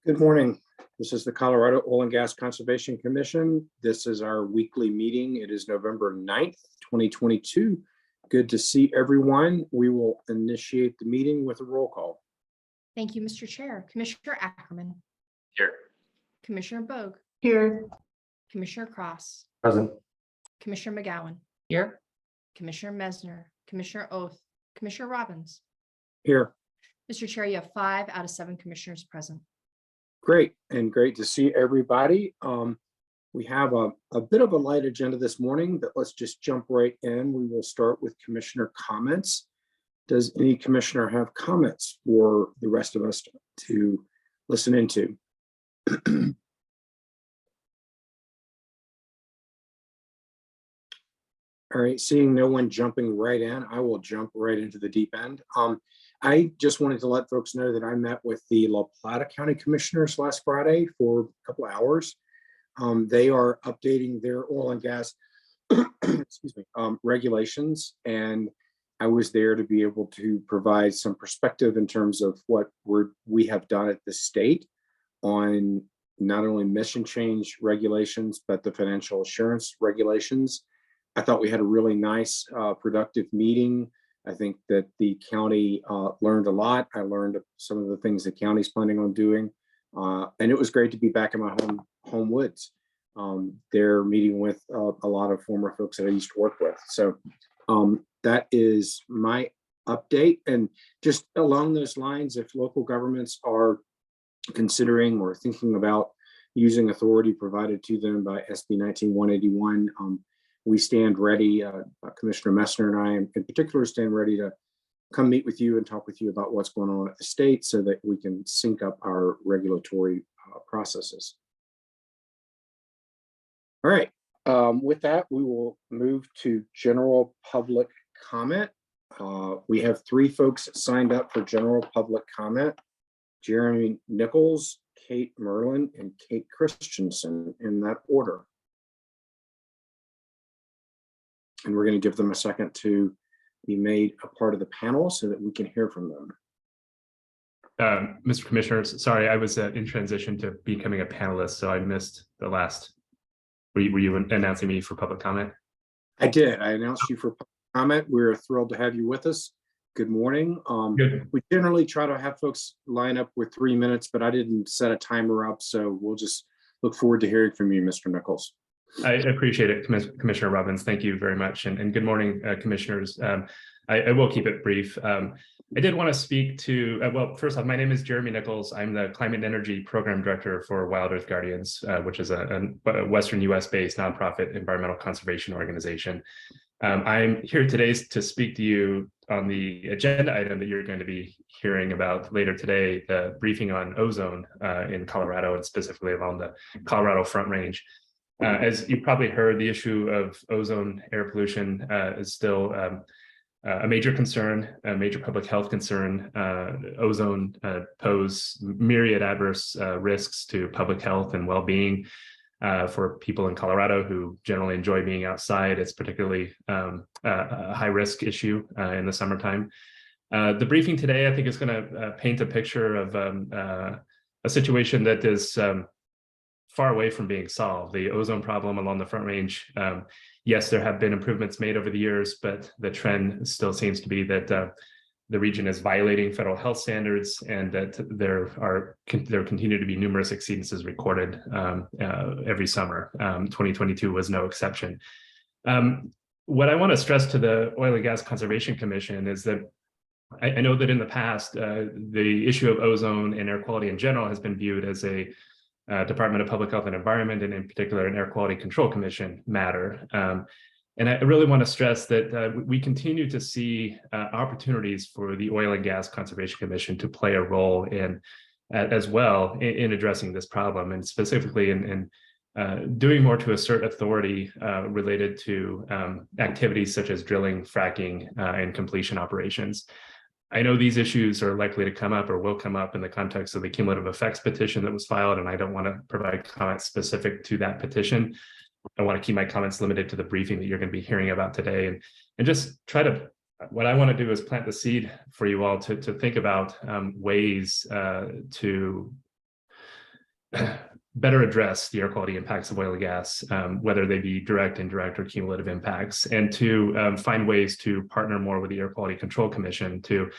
Good morning. This is the Colorado Oil and Gas Conservation Commission. This is our weekly meeting. It is November 9th, 2022. Good to see everyone. We will initiate the meeting with a roll call. Thank you, Mr. Chair. Commissioner Ackerman. Here. Commissioner Bogue. Here. Commissioner Cross. Present. Commissioner McGowan. Here. Commissioner Mesner. Commissioner Oath. Commissioner Robbins. Here. Mr. Chair, you have 5 out of 7 commissioners present. Great, and great to see everybody. We have a bit of a light agenda this morning, but let's just jump right in. We will start with commissioner comments. Does any commissioner have comments for the rest of us to listen into? All right, seeing no one jumping right in, I will jump right into the deep end. I just wanted to let folks know that I met with the La Plata County Commissioners last Friday for a couple of hours. They are updating their oil and gas excuse me, regulations, and I was there to be able to provide some perspective in terms of what we have done at the state on not only mission change regulations, but the financial assurance regulations. I thought we had a really nice, productive meeting. I think that the county learned a lot. I learned some of the things the county's planning on doing. And it was great to be back in my home woods. They're meeting with a lot of former folks that I used to work with. So that is my update. And just along those lines, if local governments are considering or thinking about using authority provided to them by SB 19181, we stand ready. Commissioner Messner and I in particular stand ready to come meet with you and talk with you about what's going on at the state so that we can sync up our regulatory processes. All right, with that, we will move to general public comment. We have 3 folks signed up for general public comment: Jeremy Nichols, Kate Merlin, and Kate Christensen, in that order. And we're going to give them a second to be made a part of the panel so that we can hear from them. Mr. Commissioner, sorry, I was in transition to becoming a panelist, so I missed the last. Were you announcing me for public comment? I did. I announced you for public comment. We're thrilled to have you with us. Good morning. Good. We generally try to have folks line up with 3 minutes, but I didn't set a timer up, so we'll just look forward to hearing from you, Mr. Nichols. I appreciate it, Commissioner Robbins. Thank you very much. And good morning, commissioners. I will keep it brief. I did want to speak to, well, first off, my name is Jeremy Nichols. I'm the Climate and Energy Program Director for Wild Earth Guardians, which is a Western US-based nonprofit environmental conservation organization. I'm here today to speak to you on the agenda item that you're going to be hearing about later today, the briefing on ozone in Colorado, and specifically along the Colorado Front Range. As you probably heard, the issue of ozone air pollution is still a major concern, a major public health concern. Ozone pose myriad adverse risks to public health and well-being for people in Colorado who generally enjoy being outside. It's particularly a high-risk issue in the summertime. The briefing today, I think, is going to paint a picture of a situation that is far away from being solved. The ozone problem along the Front Range, yes, there have been improvements made over the years, but the trend still seems to be that the region is violating federal health standards, and that there continue to be numerous exceedances recorded every summer. 2022 was no exception. What I want to stress to the Oil and Gas Conservation Commission is that I know that in the past, the issue of ozone and air quality in general has been viewed as a Department of Public Health and Environment, and in particular an Air Quality Control Commission matter. And I really want to stress that we continue to see opportunities for the Oil and Gas Conservation Commission to play a role in as well in addressing this problem, and specifically in doing more to assert authority related to activities such as drilling, fracking, and completion operations. I know these issues are likely to come up or will come up in the context of the cumulative effects petition that was filed, and I don't want to provide comments specific to that petition. I want to keep my comments limited to the briefing that you're going to be hearing about today, and just try to, what I want to do is plant the seed for you all to think about ways to better address the air quality impacts of oil and gas, whether they be direct, indirect, or cumulative impacts, and to find ways to partner more with the Air Quality Control Commission to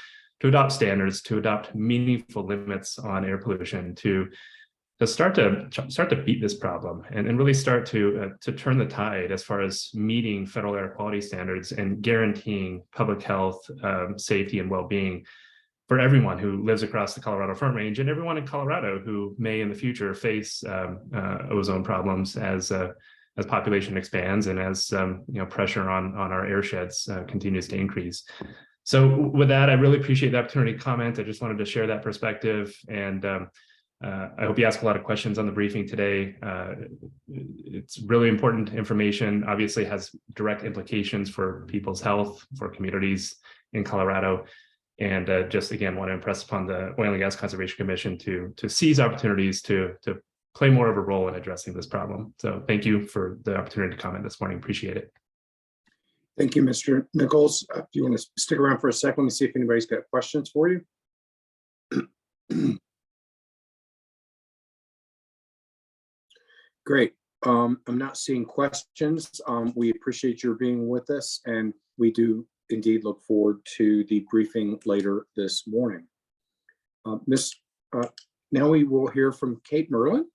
adopt standards, to adopt meaningful limits on air pollution, to start to beat this problem and really start to turn the tide as far as meeting federal air quality standards and guaranteeing public health, safety, and well-being for everyone who lives across the Colorado Front Range and everyone in Colorado who may in the future face ozone problems as population expands and as pressure on our airsheds continues to increase. So with that, I really appreciate the opportunity to comment. I just wanted to share that perspective, and I hope you ask a lot of questions on the briefing today. It's really important information, obviously has direct implications for people's health, for communities in Colorado. And just again, want to impress upon the Oil and Gas Conservation Commission to seize opportunities to play more of a role in addressing this problem. So thank you for the opportunity to comment this morning. Appreciate it. Thank you, Mr. Nichols. If you want to stick around for a second, let me see if anybody's got questions for you. Great. I'm not seeing questions. We appreciate your being with us, and we do indeed look forward to the briefing later this morning. Now we will hear from Kate Merlin.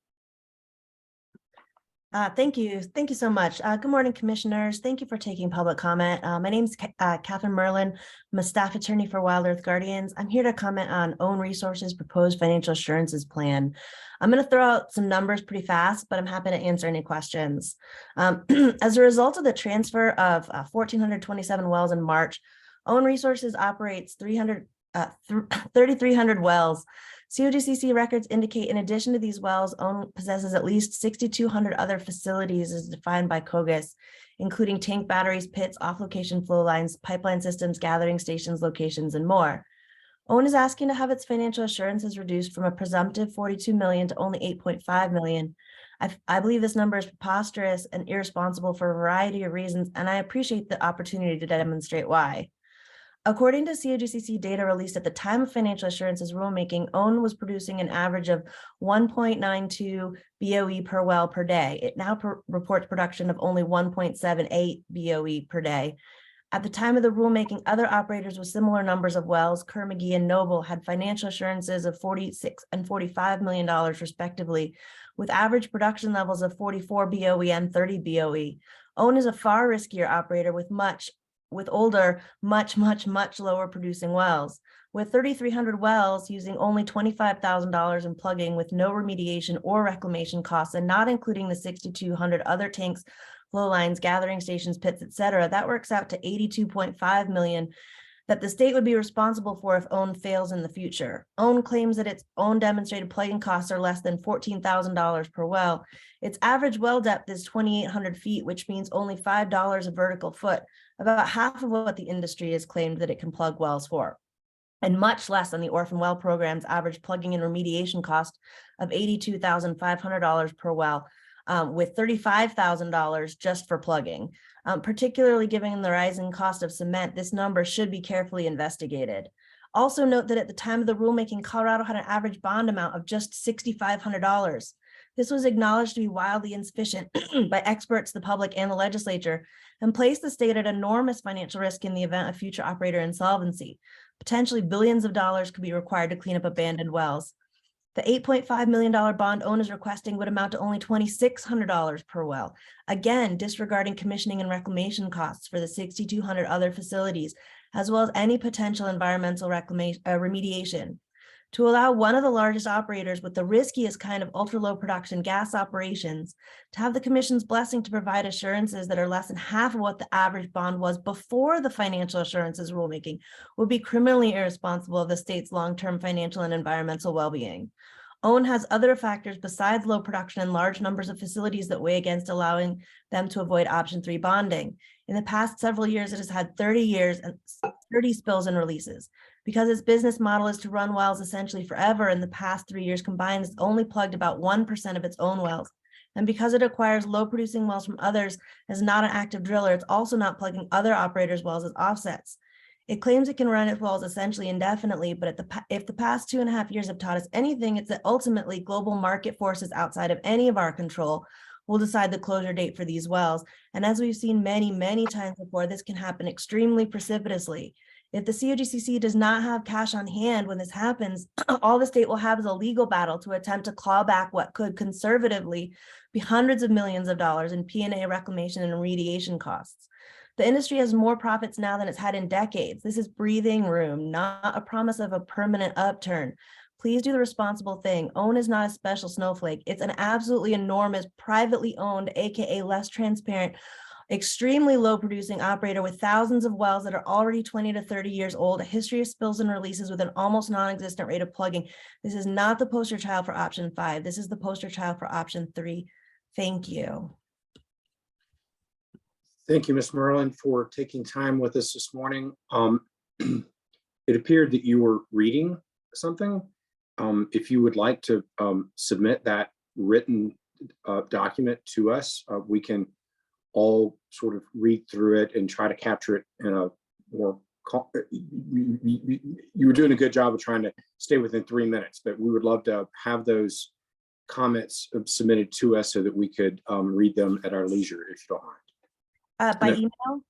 Thank you. Thank you so much. Good morning, commissioners. Thank you for taking public comment. My name is Catherine Merlin. I'm a staff attorney for Wild Earth Guardians. I'm here to comment on Own Resources proposed financial assurances plan. I'm going to throw out some numbers pretty fast, but I'm happy to answer any questions. As a result of the transfer of 1,427 wells in March, Own Resources operates 3,300 wells. COGCC records indicate in addition to these wells, OWN possesses at least 6,200 other facilities as defined by COGCC, including tank batteries, pits, off-location flow lines, pipeline systems, gathering stations, locations, and more. OWN is asking to have its financial assurances reduced from a presumptive $42 million to only $8.5 million. I believe this number is preposterous and irresponsible for a variety of reasons, and I appreciate the opportunity to demonstrate why. According to COGCC data released at the time of financial assurances rulemaking, OWN was producing an average of 1.92 BOE per well per day. It now reports production of only 1.78 BOE per day. At the time of the rulemaking, other operators with similar numbers of wells, Kerr, McGee, and Noble, had financial assurances of $46 and $45 million respectively, with average production levels of 44 BOE and 30 BOE. OWN is a far riskier operator with older, much lower producing wells. With 3,300 wells using only $25,000 in plugging with no remediation or reclamation costs, and not including the 6,200 other tanks, flow lines, gathering stations, pits, etc., that works out to $82.5 million that the state would be responsible for if OWN fails in the future. OWN claims that its own demonstrated plugging costs are less than $14,000 per well. Its average well depth is 2,800 feet, which means only $5 a vertical foot, about half of what the industry has claimed that it can plug wells for, and much less than the orphan well program's average plugging and remediation cost of $82,500 per well, with $35,000 just for plugging. Particularly given the rising cost of cement, this number should be carefully investigated. Also note that at the time of the rulemaking, Colorado had an average bond amount of just $6,500. This was acknowledged to be wildly insufficient by experts, the public, and the legislature, and placed the state at enormous financial risk in the event of future operator insolvency. Potentially billions of dollars could be required to clean up abandoned wells. The $8.5 million bond OWN is requesting would amount to only $2,600 per well, again, disregarding commissioning and reclamation costs for the 6,200 other facilities, as well as any potential environmental remediation. To allow one of the largest operators with the riskiest kind of ultra-low production gas operations to have the commission's blessing to provide assurances that are less than half of what the average bond was before the financial assurances rulemaking would be criminally irresponsible of the state's long-term financial and environmental well-being. OWN has other factors besides low production and large numbers of facilities that weigh against allowing them to avoid option 3 bonding. In the past several years, it has had 30 years and 30 spills and releases. Because its business model is to run wells essentially forever, in the past 3 years combined, it's only plugged about 1% of its own wells. And because it acquires low producing wells from others as not an active driller, it's also not plugging other operators' wells as offsets. It claims it can run its wells essentially indefinitely, but if the past 2.5 years have taught us anything, it's that ultimately global market forces outside of any of our control will decide the closure date for these wells. And as we've seen many, many times before, this can happen extremely precipitously. If the COGCC does not have cash on hand when this happens, all the state will have is a legal battle to attempt to claw back what could conservatively be hundreds of millions of dollars in P&A reclamation and remediation costs. The industry has more profits now than it's had in decades. This is breathing room, not a promise of a permanent upturn. Please do the responsible thing. OWN is not a special snowflake. It's an absolutely enormous, privately owned, AKA less transparent, extremely low producing operator with thousands of wells that are already 20 to 30 years old, a history of spills and releases with an almost non-existent rate of plugging. This is not the poster child for option 5. This is the poster child for option 3. Thank you. Thank you, Ms. Merlin, for taking time with us this morning. It appeared that you were reading something. If you would like to submit that written document to us, we can all sort of read through it and try to capture it in a more, you were doing a good job of trying to stay within 3 minutes, but we would love to have those comments submitted to us so that we could read them at our leisure, if you don't mind. By email?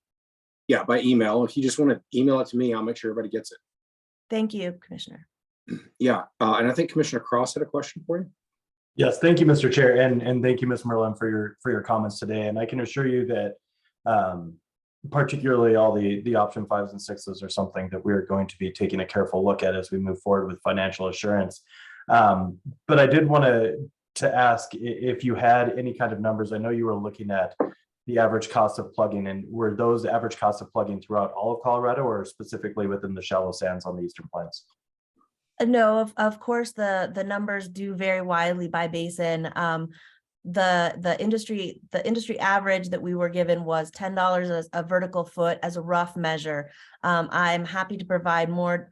Yeah, by email. If you just want to email it to me, I'll make sure everybody gets it. Thank you, Commissioner. Yeah, and I think Commissioner Cross had a question for you. Yes, thank you, Mr. Chair, and thank you, Ms. Merlin, for your comments today. And I can assure you that particularly all the option 5s and 6s are something that we're going to be taking a careful look at as we move forward with financial assurance. But I did want to ask if you had any kind of numbers. I know you were looking at the average cost of plugging, and were those average costs of plugging throughout all of Colorado or specifically within the shallow sands on the Eastern Plains? No, of course, the numbers do vary widely by basin. The industry average that we were given was $10 a vertical foot as a rough measure. I'm happy to provide more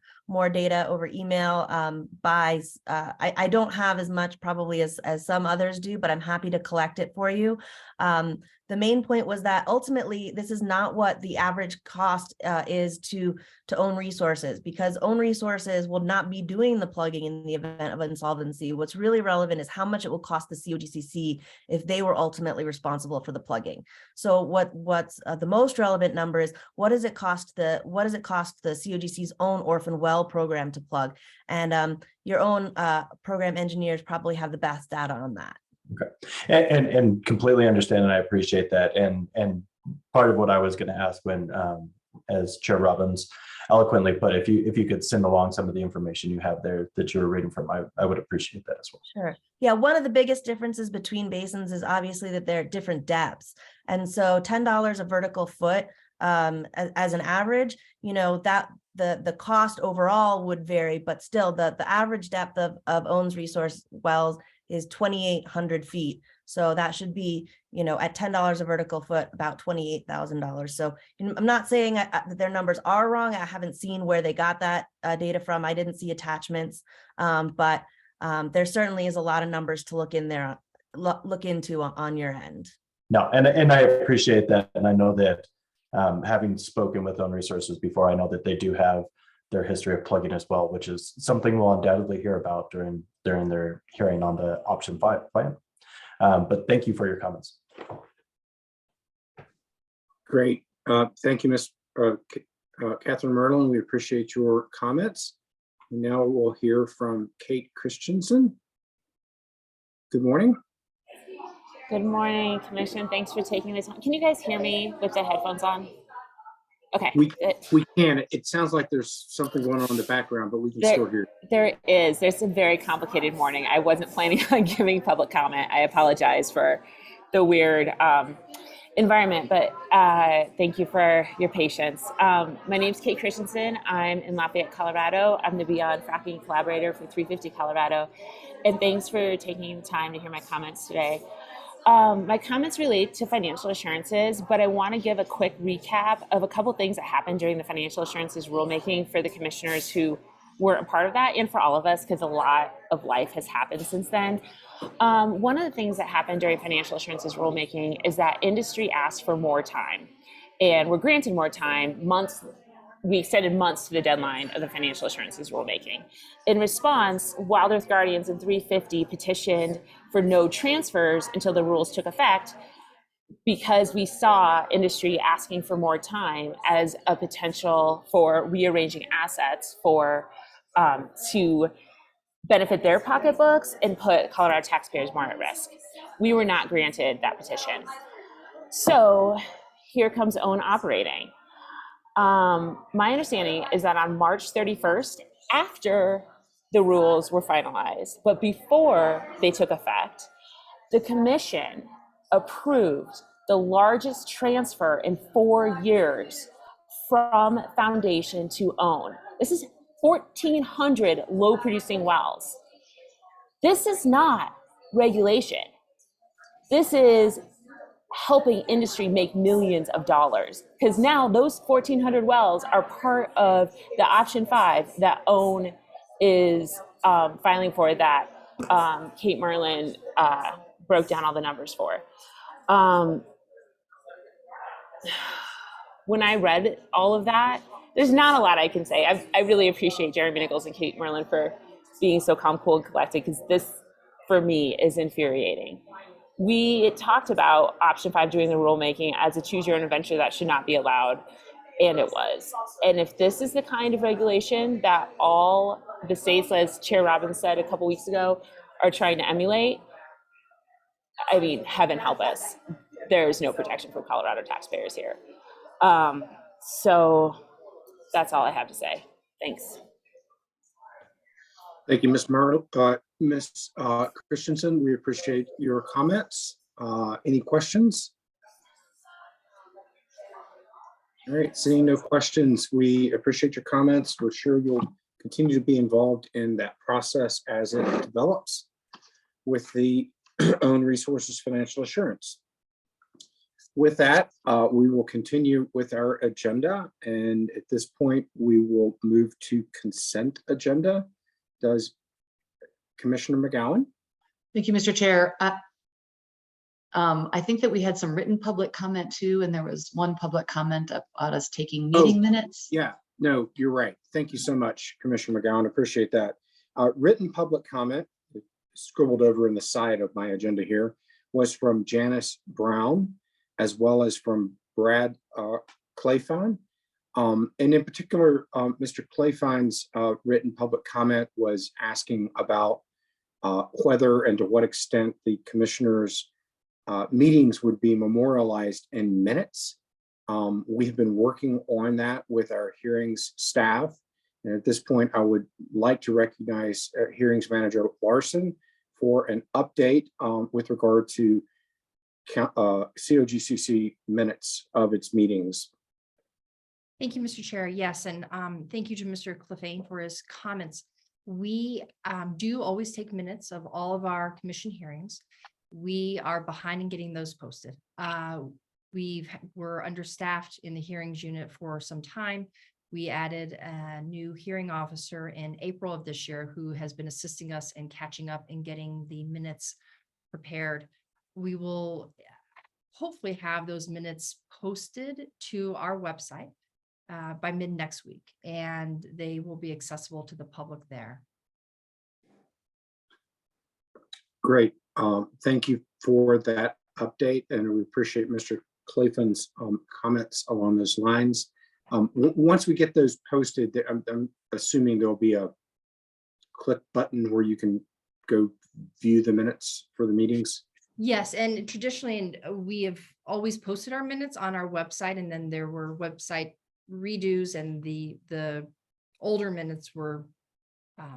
data over email. I don't have as much probably as some others do, but I'm happy to collect it for you. The main point was that ultimately this is not what the average cost is to own resources, because own resources will not be doing the plugging in the event of insolvency. What's really relevant is how much it will cost the COGCC if they were ultimately responsible for the plugging. So what's the most relevant number is what does it cost the COGCC's own orphan well program to plug? And your own program engineers probably have the best data on that. Okay, and completely understand, and I appreciate that. And part of what I was going to ask when, as Chair Robbins eloquently put, if you could send along some of the information you have there that you were reading from, I would appreciate that as well. Sure. Yeah, one of the biggest differences between basins is obviously that they're at different depths, and so $10 a vertical foot as an average, that the cost overall would vary, but still the average depth of OWN's resource wells is 2,800 feet. So that should be, at $10 a vertical foot, about $28,000. So I'm not saying that their numbers are wrong. I haven't seen where they got that data from. I didn't see attachments, but there certainly is a lot of numbers to look into on your end. No, and I appreciate that. And I know that having spoken with OWN Resources before, I know that they do have their history of plugging as well, which is something we'll undoubtedly hear about during their hearing on the option 5 plan. But thank you for your comments. Great. Thank you, Ms. Catherine Merlin. We appreciate your comments. Now we'll hear from Kate Christensen. Good morning. Good morning, Commissioner. Thanks for taking the time. Can you guys hear me with the headphones on? Okay. We can. It sounds like there's something going on in the background, but we can still hear. There is. There's a very complicated morning. I wasn't planning on giving public comment. I apologize for the weird environment, but thank you for your patience. My name is Kate Christensen. I'm in Lafayette, Colorado. I'm the Beyond Fracking Collaborator for 350 Colorado. And thanks for taking the time to hear my comments today. My comments relate to financial assurances, but I want to give a quick recap of a couple things that happened during the financial assurances rulemaking for the commissioners who were a part of that, and for all of us, because a lot of life has happened since then. One of the things that happened during financial assurances rulemaking is that industry asked for more time, and we're granted more time, months we extended months to the deadline of the financial assurances rulemaking. In response, Wild Earth Guardians and 350 petitioned for no transfers until the rules took effect, because we saw industry asking for more time as a potential for rearranging assets for to benefit their pocketbooks and put Colorado taxpayers more at risk. We were not granted that petition. So here comes own operating. My understanding is that on March 31st, after the rules were finalized, but before they took effect, the commission approved the largest transfer in 4 years from foundation to own. This is 1,400 low producing wells. This is not regulation. This is helping industry make millions of dollars, because now those 1,400 wells are part of the option 5 that OWN is filing for, that Kate Merlin broke down all the numbers for. When I read all of that, there's not a lot I can say. I really appreciate Jeremy Nichols and Kate Merlin for being so calm, cool, and collected, because this, for me, is infuriating. We talked about option 5 doing the rulemaking as a choose your own adventure that should not be allowed, and it was. And if this is the kind of regulation that all the states, as Chair Robbins said a couple weeks ago, are trying to emulate, I mean, heaven help us. There's no protection for Colorado taxpayers here. So that's all I have to say. Thanks. Thank you, Ms. Ms. Christensen. We appreciate your comments. Any questions? All right, seeing no questions, we appreciate your comments. We're sure you'll continue to be involved in that process as it develops with the Own Resources Financial Assurance. With that, we will continue with our agenda, and at this point, we will move to consent agenda. Does Commissioner McGowan? Thank you, Mr. Chair. I think that we had some written public comment too, and there was one public comment about us taking meeting minutes. Yeah, no, you're right. Thank you so much, Commissioner McGowan. Appreciate that. Written public comment, scribbled over in the side of my agenda here, was from Janice Brown, as well as from Brad Clayfine. And in particular, Mr. Clayfine's written public comment was asking about whether and to what extent the commissioners' meetings would be memorialized in minutes. We've been working on that with our hearings staff. And at this point, I would like to recognize Hearings Manager Larson for an update with regard to COGCC minutes of its meetings. Thank you, Mr. Chair. Yes, and thank you to Mr. Clefane for his comments. We do always take minutes of all of our commission hearings. We are behind in getting those posted. We're understaffed in the hearings unit for some time. We added a new hearing officer in April of this year who has been assisting us in catching up and getting the minutes prepared. We will hopefully have those minutes posted to our website by mid next week, and they will be accessible to the public there. Great. Thank you for that update, and we appreciate Mr. Clayfon's comments along those lines. Once we get those posted, I'm assuming there'll be a click button where you can go view the minutes for the meetings. Yes, and traditionally, we have always posted our minutes on our website, and then there were website redos, and the older minutes were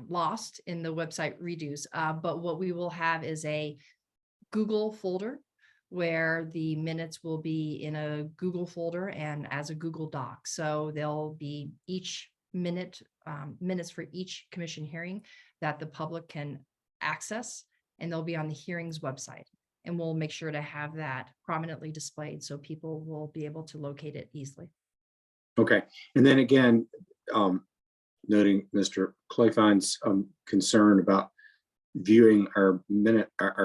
lost in the website redos. But what we will have is a Google folder where the minutes will be in a Google folder and as a Google Doc. So there'll be each minutes for each commission hearing that the public can access, and they'll be on the hearings website. And we'll make sure to have that prominently displayed so people will be able to locate it easily. Okay, and then again, noting Mr. Clayfine's concern about viewing our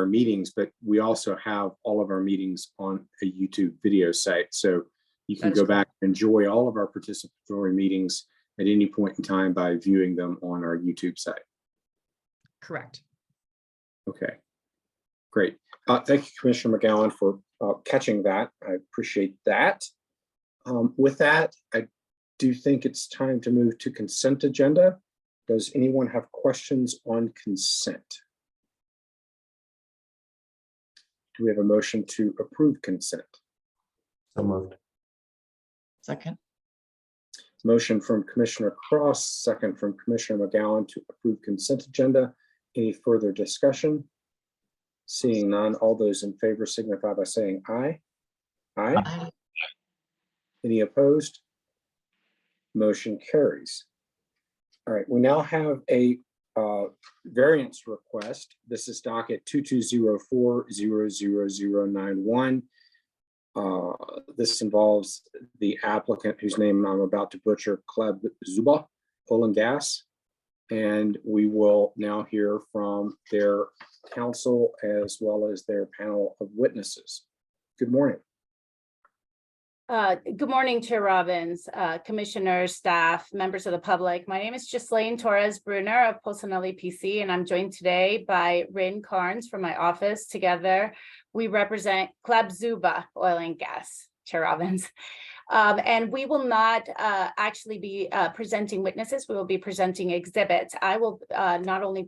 meetings, but we also have all of our meetings on a YouTube video site. So You That can is go correct. back and enjoy all of our participatory meetings at any point in time by viewing them on our YouTube site. Correct. Okay, great. Thank you, Commissioner McGowan, for catching that. I appreciate that. With that, I do think it's time to move to consent agenda. Does anyone have questions on consent? Do we have a motion to approve consent? So moved. Second. Motion from Commissioner Cross, second from Commissioner McGowan to approve consent agenda. Any further discussion? Seeing none, all those in favor signify by saying aye. Aye. Aye. Any opposed? Motion carries. All right, we now have a variance request. This is docket 2204-00091. This involves the applicant whose name I'm about to butcher, Kleb Zuba, Oil and Gas. And we will now hear from their counsel as well as their panel of witnesses. Good morning. Good morning, Chair Robbins, commissioners, staff, members of the public. My name is Ghislaine Torres Brunner of Polsonelli PC, and I'm joined today by Rain Carnes from my office. Together, we represent Kleb Zuba Oil and Gas, Chair Robbins. And we will not actually be presenting witnesses. We will be presenting exhibits. I will not only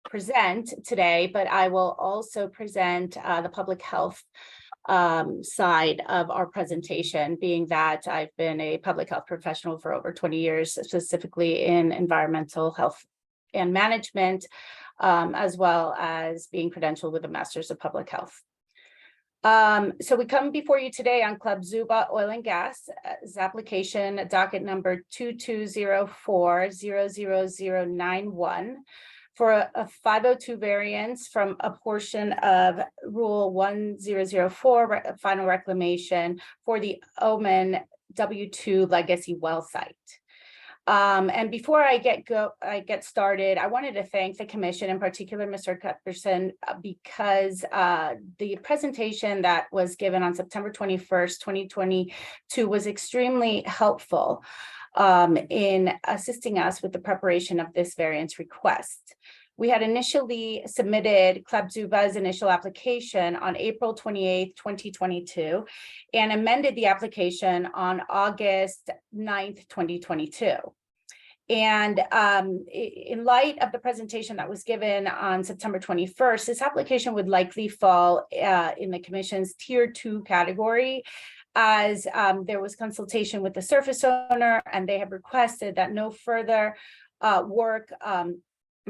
present today, but I will also present the public health side of our presentation, being that I've been a public health professional for over 20 years, specifically in environmental health and management, as well as being credentialed with a Master's of Public Health. So we come before you today on Kleb Zuba Oil and Gas application docket number 2204-00091 for a 502 variance from a portion of Rule 1004 final reclamation for the Omen W2 legacy well site. And before I get started, I wanted to thank the commission, in particular, Mr. Cuthbertson, because the presentation that was given on September 21st, 2022 was extremely helpful in assisting us with the preparation of this variance request. We had initially submitted Kleb Zuba's initial application on April 28th, 2022, and amended the application on August 9th, 2022. And in light of the presentation that was given on September 21st, this application would likely fall in the commission's tier 2 category, as there was consultation with the surface owner, and they have requested that no further work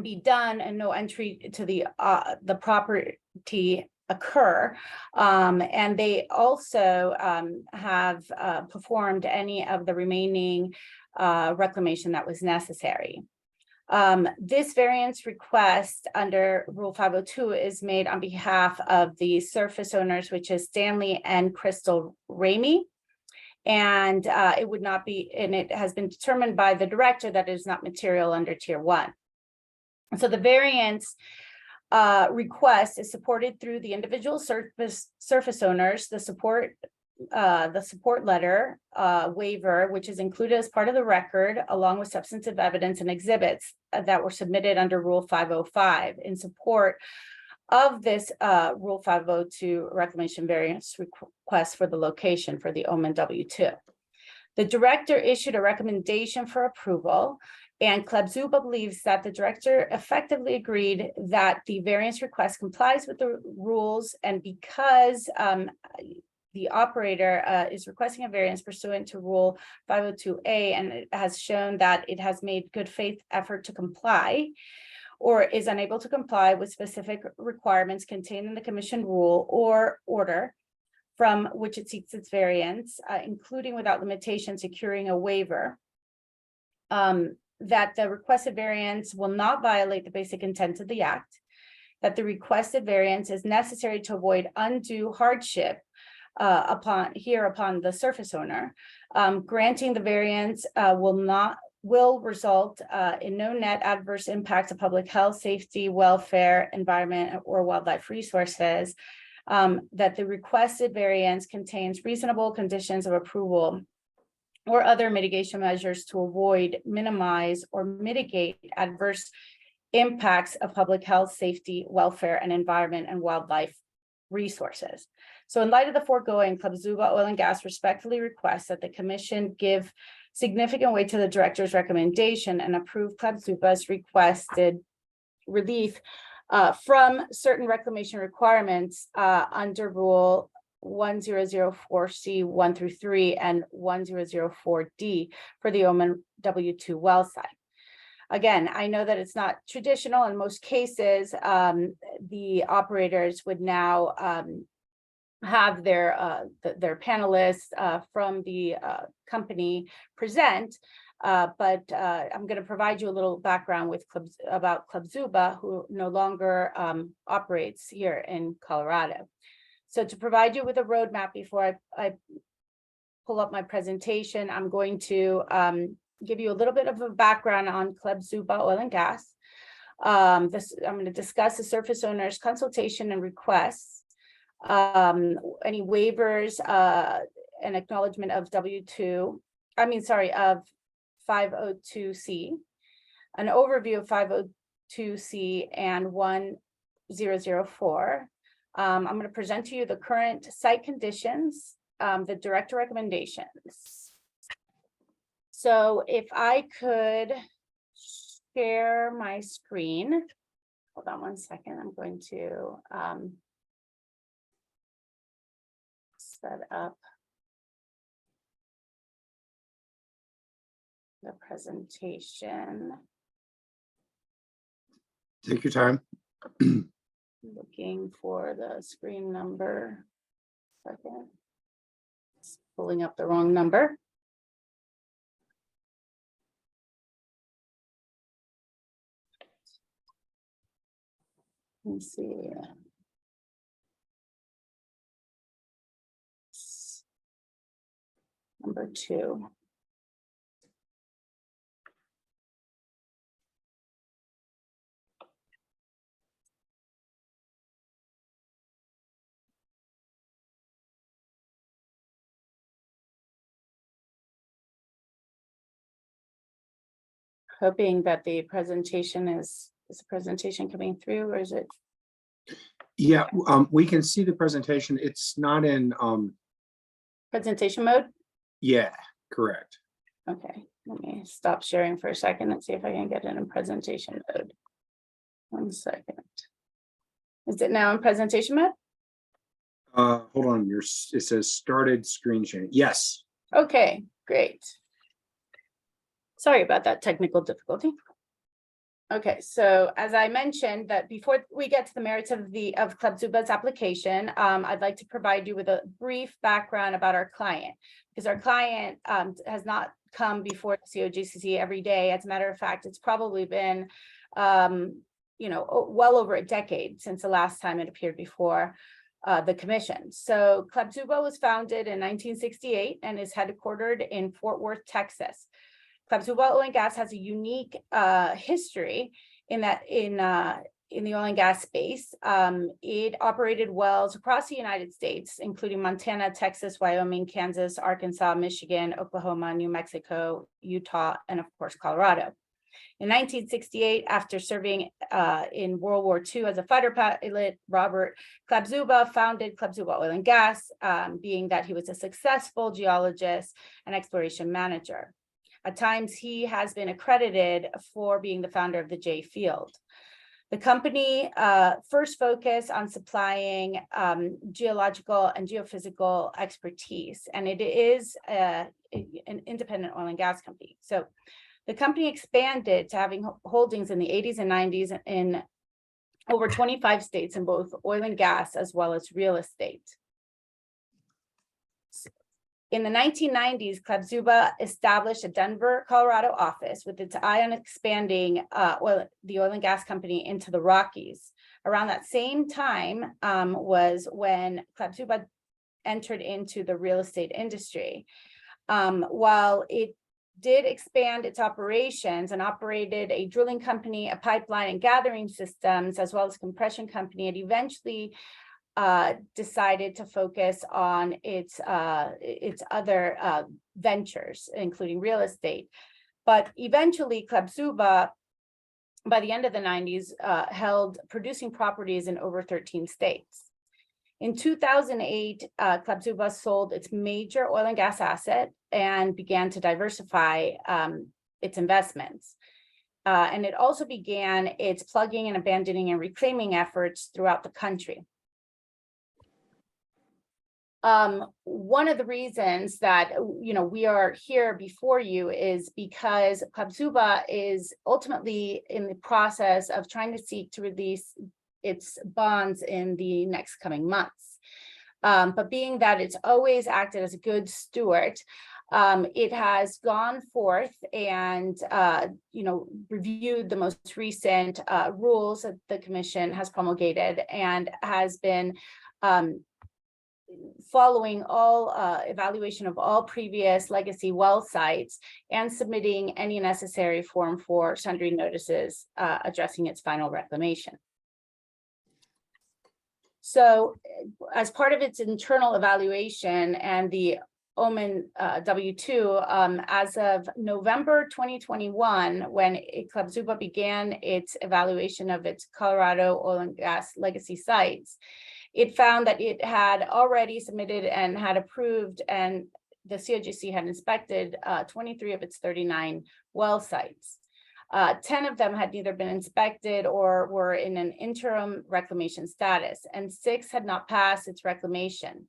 be done and no entry to the property occur. And they also have performed any of the remaining reclamation that was necessary. This variance request under Rule 502 is made on behalf of the surface owners, which is Stanley and Crystal Ramey. And it would not be, and it has been determined by the director that it is not material under Tier 1. So the variance request is supported through the individual surface owners, the support letter waiver, which is included as part of the record, along with substantive evidence and exhibits that were submitted under Rule 505 in support of this Rule 502 reclamation variance request for the location for the Omen W2. The director issued a recommendation for approval, and Kleb Zuba believes that the director effectively agreed that the variance request complies with the rules, and because the operator is requesting a variance pursuant to Rule 502A, and it has shown that it has made good faith effort to comply, or is unable to comply with specific requirements contained in the commission rule or order from which it seeks its variance, including without limitation securing a waiver, that the requested variance will not violate the basic intent of the act, that the requested variance is necessary to avoid undue hardship upon the surface owner. Granting the variance will result in no net adverse impact to public health, safety, welfare, environment, or wildlife resources, that the requested variance contains reasonable conditions of approval or other mitigation measures to avoid, minimize, or mitigate adverse impacts of public health, safety, welfare, and environment and wildlife resources. So in light of the foregoing, Club Zuba Oil and Gas respectfully requests that the commission give significant weight to the director's recommendation and approve Club Zuba's requested relief from certain reclamation requirements under Rule 1004C 1 through 3 and 1004D for the Oman W2 well site. Again, I know that it's not traditional in most cases. The operators would now have their panelists from the company present, but I'm going to provide you a little background about Club Zuba, who no longer operates here in Colorado. So to provide you with a roadmap before I pull up my presentation, I'm going to give you a little bit of a background on Club Zuba Oil and Gas. I'm going to discuss the surface owner's consultation and requests, any waivers and acknowledgement of of 502C, an overview of 502C and 1004. I'm going to present to you the current site conditions, the director recommendations. So if I could share my screen, hold on one second, I'm going to set up the presentation. Take your time. Looking for the screen number. Second. It's pulling up the wrong number. Let's see. Number 2. Hoping that the presentation is the presentation coming through, or is it? Yeah, we can see the presentation. It's not in, Presentation mode? yeah, correct. Okay, let me stop sharing for a second and see if I can get it in presentation mode. 1 second. Is it now in presentation mode? Hold on, it says started screen sharing. Yes. Okay, great. Sorry about that technical difficulty. Okay, so as I mentioned, that before we get to the merits of Club Zuba's application, I'd like to provide you with a brief background about our client, because our client has not come before the COGCC every day. As a matter of fact, it's probably been well over a decade since the last time it appeared before the commission. So Club Zuba was founded in 1968 and is headquartered in Fort Worth, Texas. Club Zuba Oil and Gas has a unique history in that in the oil and gas space. It operated wells across the United States, including Montana, Texas, Wyoming, Kansas, Arkansas, Michigan, Oklahoma, New Mexico, Utah, and of course, Colorado. In 1968, after serving in World War II as a fighter pilot, Robert Club Zuba founded Club Zuba Oil and Gas, being that he was a successful geologist and exploration manager. At times, he has been accredited for being the founder of the J Field. The company first focused on supplying geological and geophysical expertise, and it is an independent oil and gas company. So the company expanded to having holdings in the 80s and 90s in over 25 states in both oil and gas as well as real estate. In the 1990s, Club Zuba established a Denver, Colorado office with its eye on expanding the oil and gas company into the Rockies. Around that same time was when Club Zuba entered into the real estate industry. While it did expand its operations and operated a drilling company, a pipeline and gathering systems, as well as compression company, it eventually decided to focus on its other ventures, including real estate. But eventually, Klapsuba, by the end of the 90s, held producing properties in over 13 states. In 2008, Klapsuba sold its major oil and gas asset and began to diversify its investments. And it also began its plugging and abandoning and reclaiming efforts throughout the country. One of the reasons that we are here before you is because Klapsuba is ultimately in the process of trying to seek to release its bonds in the next coming months. But being that it's always acted as a good steward, it has gone forth and reviewed the most recent rules that the commission has promulgated and has been following all evaluation of all previous legacy well sites and submitting any necessary form for sundry notices addressing its final reclamation. So as part of its internal evaluation and the Omen W2, as of November 2021, when Klapsuba began its evaluation of its Colorado oil and gas legacy sites, it found that it had already submitted and had approved, and the COGCC had inspected 23 of its 39 well sites. 10 of them had neither been inspected or were in an interim reclamation status, and 6 had not passed its reclamation.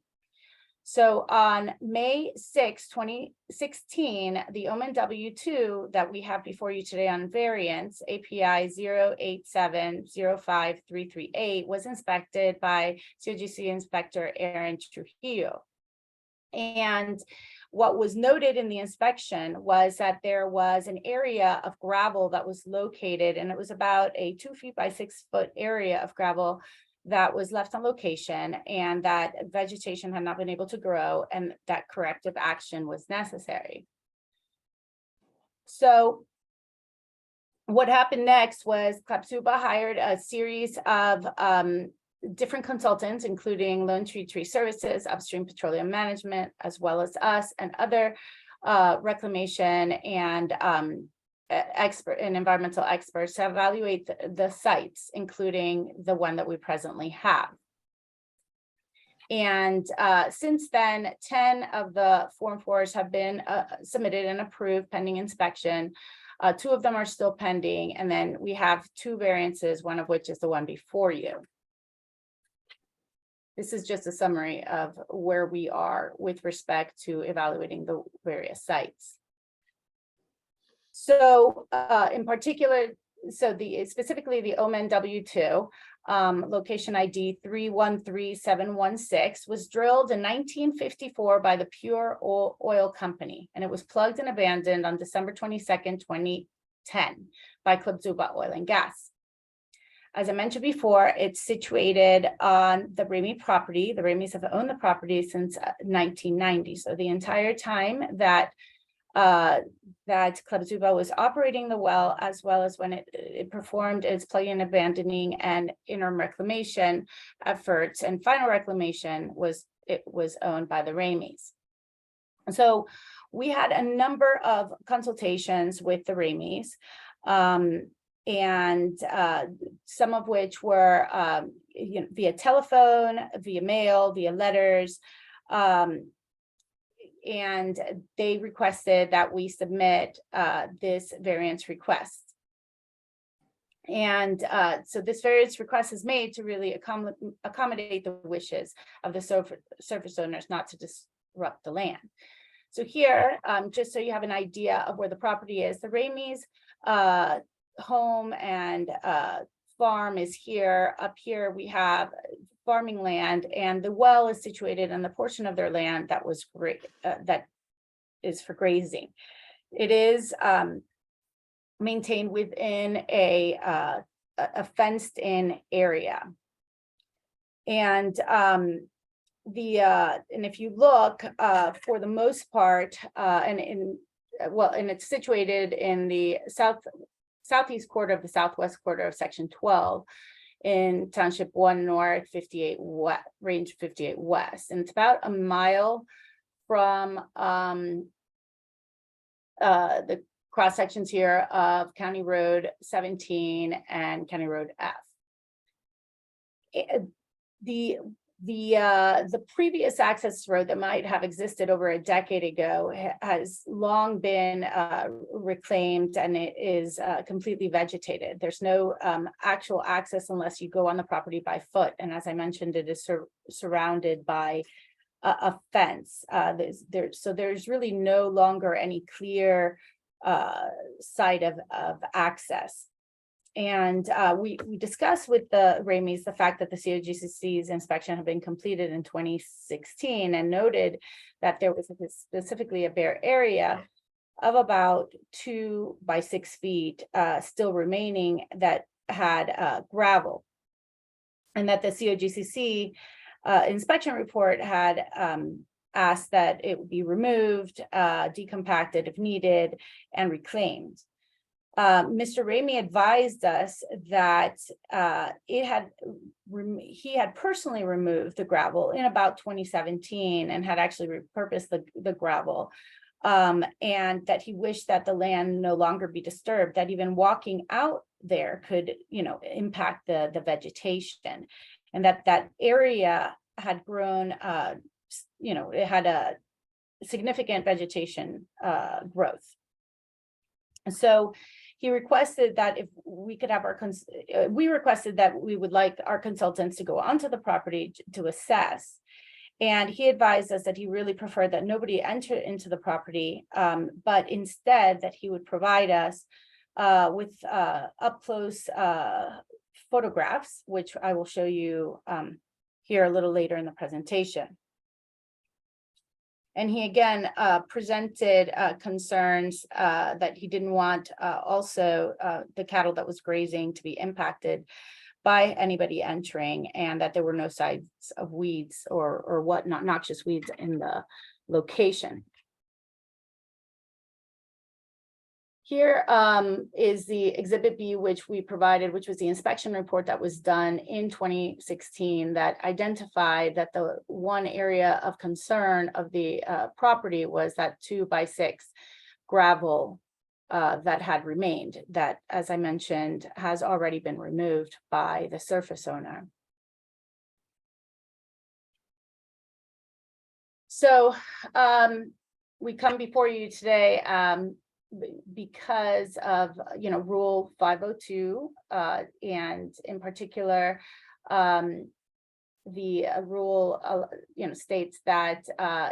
So on May 6, 2016, the Omen W2 that we have before you today on variance, API 0870538, was inspected by COGCC Inspector Aaron Trujillo. And what was noted in the inspection was that there was an area of gravel that was located, and it was about a 2 feet by 6 foot area of gravel that was left on location, and that vegetation had not been able to grow, and that corrective action was necessary. So what happened next was Klapsuba hired a series of different consultants, including Lone Tree Services, Upstream Petroleum Management, as well as us and other reclamation and expert and environmental experts to evaluate the sites, including the one that we presently have. And since then, 10 of the Form 4s have been submitted and approved pending inspection. 2 of them are still pending, and then we have 2 variances, one of which is the one before you. This is just a summary of where we are with respect to evaluating the various sites. So in particular, specifically the Omen W2, location ID 313716, was drilled in 1954 by the Pure Oil Company, and it was plugged and abandoned on December 22nd, 2010 by Klapsuba Oil and Gas. As I mentioned before, it's situated on the Ramey property. The Rameys have owned the property since 1990. So the entire time that Klapsuba was operating the well, as well as when it performed its plugging and abandoning and interim reclamation efforts, and final reclamation was owned by the Rameys. So we had a number of consultations with the Rameys, and some of which were via telephone, via mail, via letters, and they requested that we submit this variance request. And so this variance request is made to really accommodate the wishes of the surface owners not to disrupt the land. So here, just so you have an idea of where the property is, the Rameys home and farm is here. Up here we have farming land, and the well is situated in the portion of their land that was that is for grazing. It is maintained within a fenced-in area, and if you look, for the most part, and it's situated in the southeast quarter of the southwest quarter of Section 12. in Township 1 North, 58 West, Range 58 West. And it's about a mile from the cross sections here of County Road 17 and County Road F. The previous access road that might have existed over a decade ago has long been reclaimed, and it is completely vegetated. There's no actual access unless you go on the property by foot. And as I mentioned, it is surrounded by a fence. So there's really no longer any clear site of access. And we discussed with the Ramies the fact that the COGCC's inspection had been completed in 2016 and noted that there was specifically a bare area of about 2 by 6 feet still remaining that had gravel. And that the COGCC inspection report had asked that it would be removed, decompacted if needed, and reclaimed. Mr. Ramey advised us that he had personally removed the gravel in about 2017 and had actually repurposed the gravel, and that he wished that the land no longer be disturbed, that even walking out there could, impact the vegetation, and that area had grown, it had a significant vegetation growth. And so he requested that if we could have we requested that we would like our consultants to go onto the property to assess. And he advised us that he really preferred that nobody enter into the property, but instead that he would provide us with up close photographs, which I will show you here a little later in the presentation. And he again presented concerns that he didn't want also the cattle that was grazing to be impacted by anybody entering, and that there were no signs of weeds or whatnot, noxious weeds in the location. Here is the Exhibit B, which we provided, which was the inspection report that was done in 2016 that identified that the one area of concern of the property was that 2 by 6 gravel that had remained, that, as I mentioned, has already been removed by the surface owner. So we come before you today because of Rule 502 and in particular the rule states that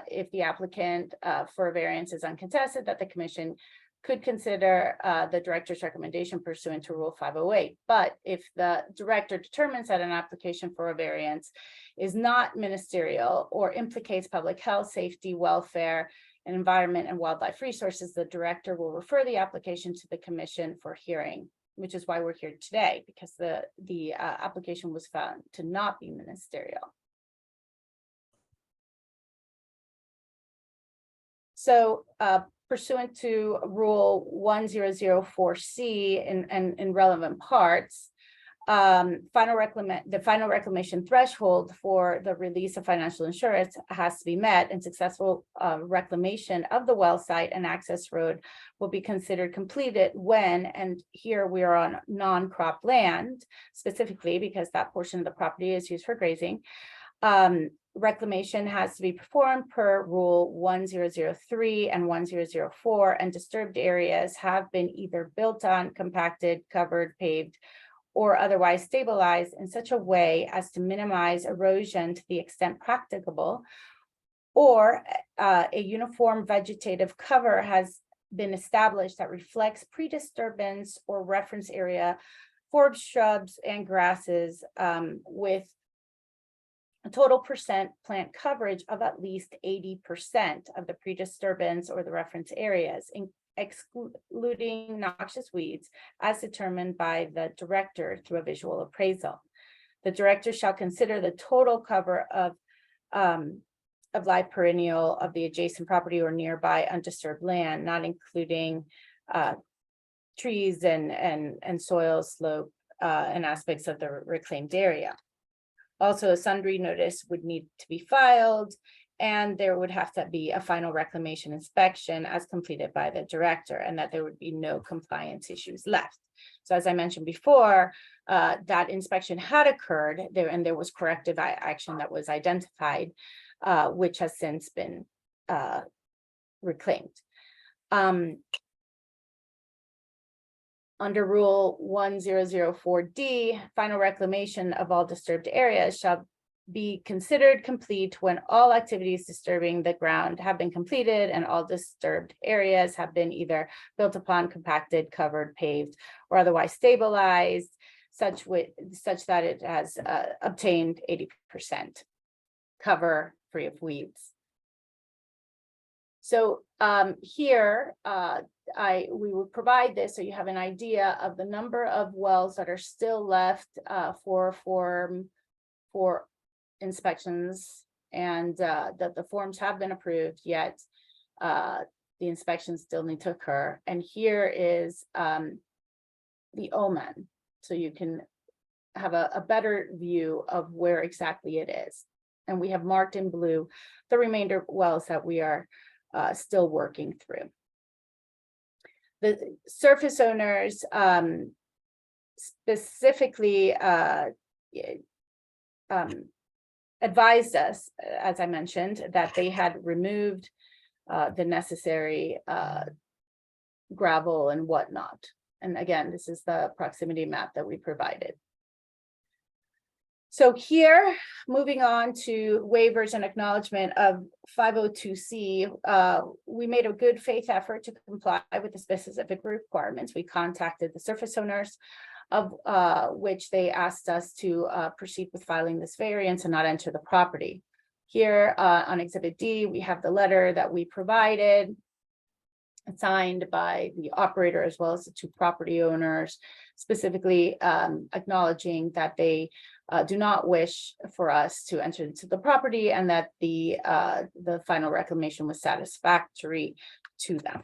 if the applicant for a variance is uncontested, that the commission could consider the director's recommendation pursuant to Rule 508. But if the director determines that an application for a variance is not ministerial or implicates public health, safety, welfare, and environment and wildlife resources, the director will refer the application to the commission for hearing, which is why we're here today, because the application was found to not be ministerial. So pursuant to Rule 1004C in relevant parts, the final reclamation threshold for the release of financial insurance has to be met, and successful reclamation of the well site and access road will be considered completed when, and here we are on non-crop land specifically because that portion of the property is used for grazing. Reclamation has to be performed per Rule 1003 and 1004, and disturbed areas have been either built on, compacted, covered, paved, or otherwise stabilized in such a way as to minimize erosion to the extent practicable, or a uniform vegetative cover has been established that reflects pre-disturbance or reference area for shrubs and grasses with a total percent plant coverage of at least 80% of the pre-disturbance or the reference areas, excluding noxious weeds as determined by the director through a visual appraisal. The director shall consider the total cover of live perennial of the adjacent property or nearby undisturbed land, not including trees and soil slope and aspects of the reclaimed area. Also, a sundry notice would need to be filed, and there would have to be a final reclamation inspection as completed by the director, and that there would be no compliance issues left. So as I mentioned before, that inspection had occurred there, and there was corrective action that was identified, which has since been reclaimed. Under Rule 1004D, final reclamation of all disturbed areas shall be considered complete when all activities disturbing the ground have been completed and all disturbed areas have been either built upon, compacted, covered, paved, or otherwise stabilized, such that it has obtained 80% cover free of weeds. So here, we will provide this so you have an idea of the number of wells that are still left for inspections, and that the forms have been approved, yet the inspections still need to occur. And here is the OMEN, so you can have a better view of where exactly it is. And we have marked in blue the remainder of wells that we are still working through. The surface owners specifically advised us, as I mentioned, that they had removed the necessary gravel and whatnot. And again, this is the proximity map that we provided. So here, moving on to waivers and acknowledgement of 502C, we made a good faith effort to comply with the specific requirements. We contacted the surface owners, of which they asked us to proceed with filing this variance and not enter the property. Here on Exhibit D, we have the letter that we provided, signed by the operator as well as the two property owners, specifically acknowledging that they do not wish for us to enter into the property and that the final reclamation was satisfactory to them.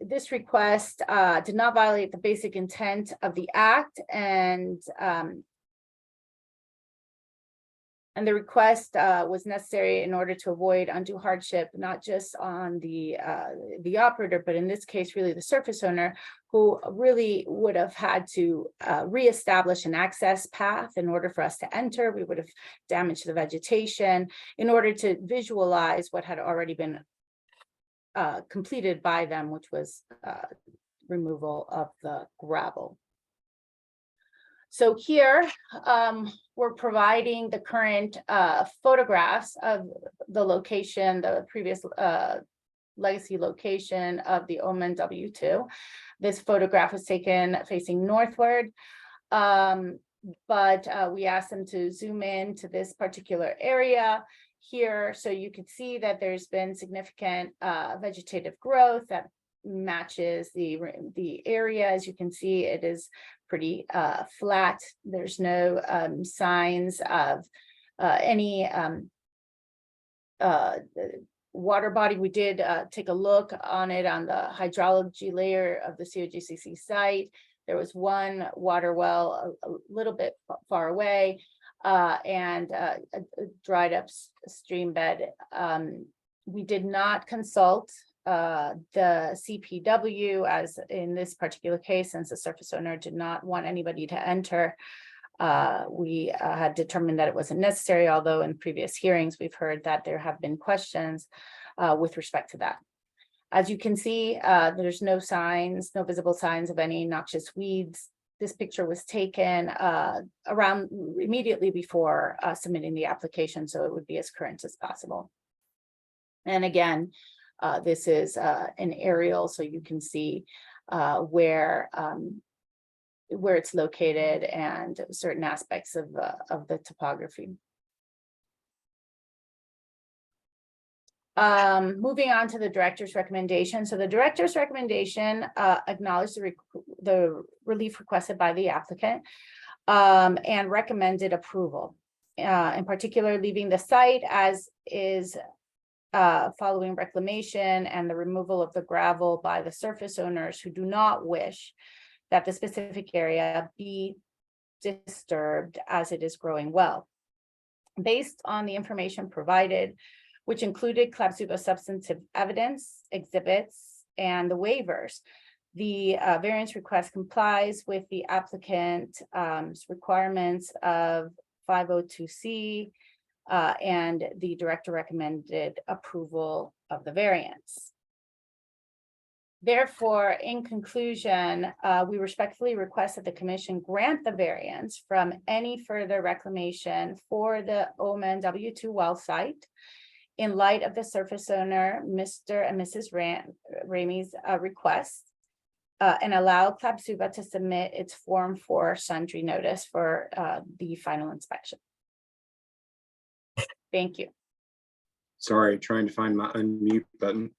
This request did not violate the basic intent of the act, and the request was necessary in order to avoid undue hardship, not just on the operator, but in this case, really the surface owner, who really would have had to reestablish an access path in order for us to enter. We would have damaged the vegetation in order to visualize what had already been completed by them, which was removal of the gravel. So here, we're providing the current photographs of the location, the previous legacy location of the OMEN W2. This photograph was taken facing northward, but we asked them to zoom in to this particular area here, so you can see that there's been significant vegetative growth that matches the area. As you can see, it is pretty flat. There's no signs of any water body. We did take a look on it on the hydrology layer of the COGCC site. There was one water well a little bit far away and a dried up stream bed. We did not consult the CPW, as in this particular case, since the surface owner did not want anybody to enter. We had determined that it wasn't necessary, although in previous hearings, we've heard that there have been questions with respect to that. As you can see, there's no visible signs of any noxious weeds. This picture was taken around immediately before submitting the application, so it would be as current as possible. And again, this is an aerial, so you can see where it's located and certain aspects of the topography. Moving on to the director's recommendation. So the director's recommendation acknowledged the relief requested by the applicant and recommended approval. In particular, leaving the site as is following reclamation and the removal of the gravel by the surface owners who do not wish that the specific area be disturbed as it is growing well. Based on the information provided, which included COGCC substantive evidence, exhibits, and the waivers, the variance request complies with the applicant's requirements of 502C and the director recommended approval of the variance. Therefore, in conclusion, we respectfully request that the commission grant the variance from any further reclamation for the Oman W2 well site in light of the surface owner, Mr. and Mrs. Ramey's request, and allow COGCC to submit its Form 4 sundry notice for the final inspection. Thank you. Sorry, trying to find my unmute button.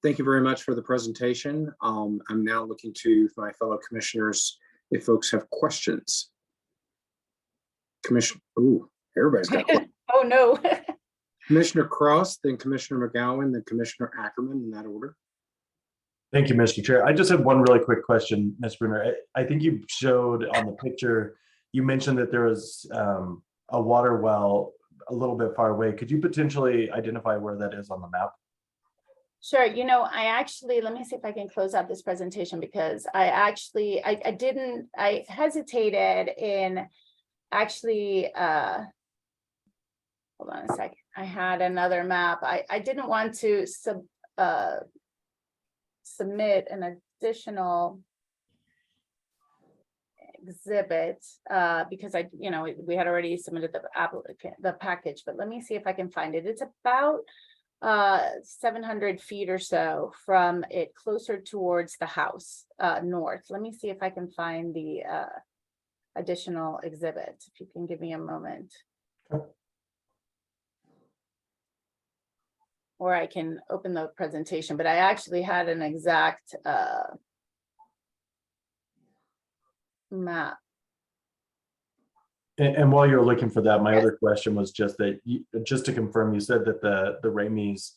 Thank you very much for the presentation. I'm now looking to my fellow commissioners if folks have questions. Commissioner, ooh, everybody's got questions. Oh, no. Commissioner Cross, then Commissioner McGowan, then Commissioner Ackerman in that order. Thank you, Mr. Chair. I just have one really quick question, Ms. Brunner. I think you showed on the picture, you mentioned that there was a water well a little bit far away. Could you potentially identify where that is on the map? Sure. You know, let me see if I can close out this presentation because I hesitated in actually, hold on a second. I had another map. I didn't want to submit an additional exhibit because we had already submitted the package, but let me see if I can find it. It's about 700 feet or so from it, closer towards the house north. Let me see if I can find the additional exhibit. If you can give me a moment. Or I can open the presentation, but I actually had an exact map. And while you're looking for that, my other question was just that, just to confirm, you said that the Rameys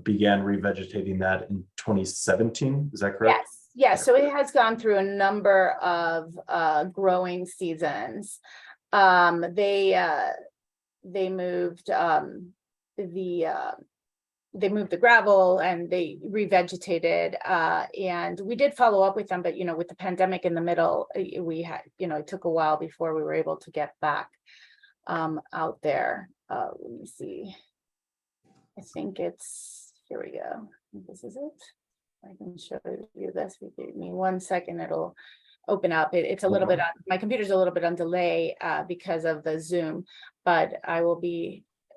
began revegetating that in 2017. Is that correct? Yes, yes. So it has gone through a number of growing seasons. They moved the gravel and they revegetated, and we did follow up with them, but with the pandemic in the middle, we had, it took a while before we were able to get back out there. Let me see. I think it's, here we go. This is it. I can show you this. Give me 1 second, it'll open up. It's a little bit, my computer's a little bit on delay because of the Zoom, but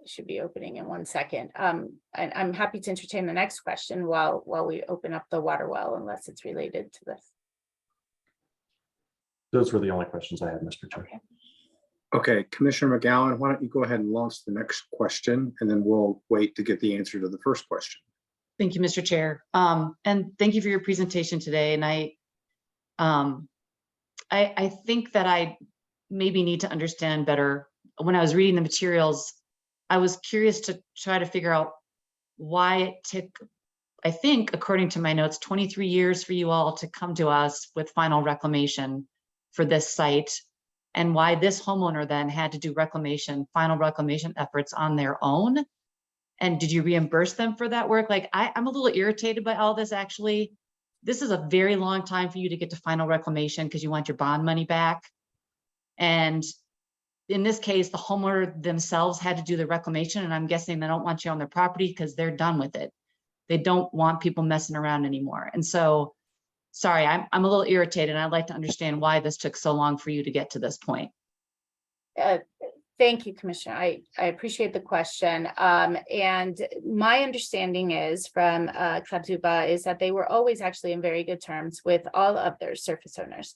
should be opening in 1 second. And I'm happy to entertain the next question while we open up the water well, unless it's related to this. Those were the only questions I had, Mr. Chair. Okay, Commissioner McGowan, why don't you go ahead and launch the next question, and then we'll wait to get the answer to the first question. Thank you, Mr. Chair. And thank you for your presentation today. And I think that I maybe need to understand better. When I was reading the materials, I was curious to try to figure out why it took, I think, according to my notes, 23 years for you all to come to us with final reclamation for this site, and why this homeowner then had to do final reclamation efforts on their own. And did you reimburse them for that work? Like, I'm a little irritated by all this, actually. This is a very long time for you to get to final reclamation because you want your bond money back. And in this case, the homeowner themselves had to do the reclamation, and I'm guessing they don't want you on their property because they're done with it. They don't want people messing around anymore. And so, sorry, I'm a little irritated. I'd like to understand why this took so long for you to get to this point. Thank you, Commissioner. I appreciate the question. And my understanding is from COGCC is that they were always actually in very good terms with all of their surface owners.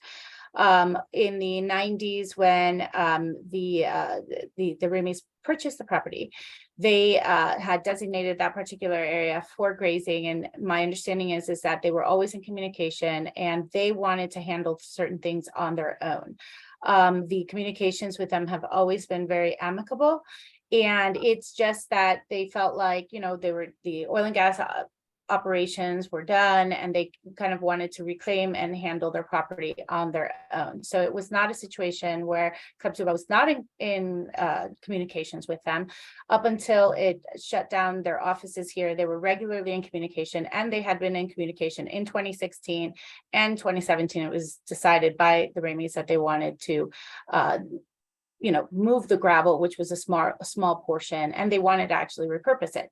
In the 90s, when the Rameys purchased the property, they had designated that particular area for grazing. And my understanding is that they were always in communication and they wanted to handle certain things on their own. The communications with them have always been very amicable. And it's just that they felt like, the oil and gas operations were done, and they kind of wanted to reclaim and handle their property on their own. So it was not a situation where Club Tuba was not in communications with them up until it shut down their offices here. They were regularly in communication, and they had been in communication in 2016 and 2017. It was decided by the Ramies that they wanted to move the gravel, which was a small portion, and they wanted to actually repurpose it.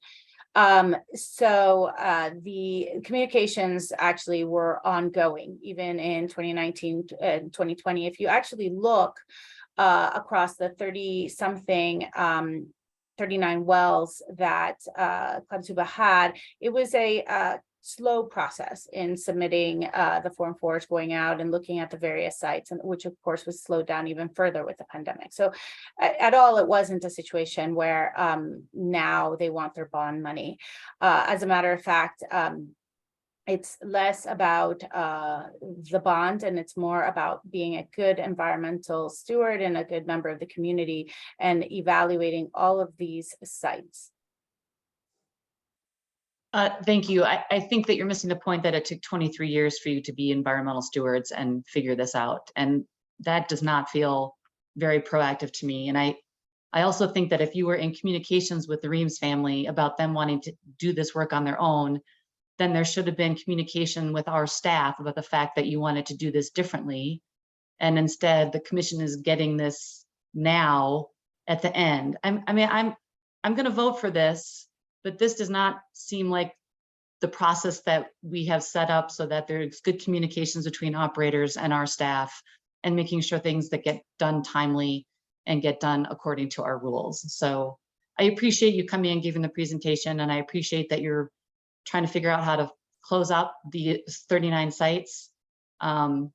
The communications actually were ongoing even in 2019 and 2020. If you actually look across the 30-something 39 wells that Club Tuba had, it was a slow process in submitting the Form 4s, going out and looking at the various sites, and which of course was slowed down even further with the pandemic. So at all, it wasn't a situation where now they want their bond money. As a matter of fact, it's less about the bond, and it's more about being a good environmental steward and a good member of the community, and evaluating all of these sites. Thank you. I think that you're missing the point that it took 23 years for you to be environmental stewards and figure this out. And that does not feel very proactive to me. And I also think that if you were in communications with the Reams family about them wanting to do this work on their own, then there should have been communication with our staff about the fact that you wanted to do this differently. And instead, the commission is getting this now at the end. I'm going to vote for this, but this does not seem like the process that we have set up so that there's good communications between operators and our staff, and making sure things that get done timely and get done according to our rules. So I appreciate you coming and giving the presentation, and I appreciate that you're trying to figure out how to close out the 39 sites. But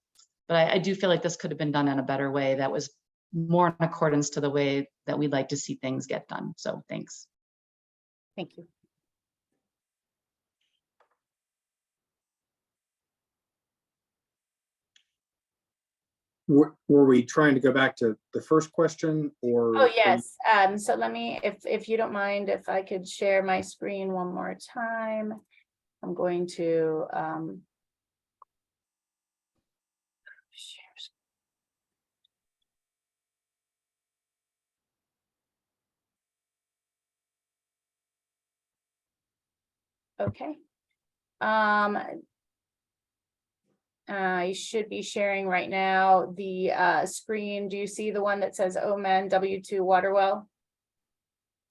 I do feel like this could have been done in a better way that was more in accordance to the way that we'd like to see things get done. So thanks. Thank you. Were we trying to go back to the first question, or? Oh, yes. So let me, if you don't mind, if I could share my screen one more time. I'm going to share. Okay. I should be sharing right now the screen. Do you see the one that says OMEN W2 water well?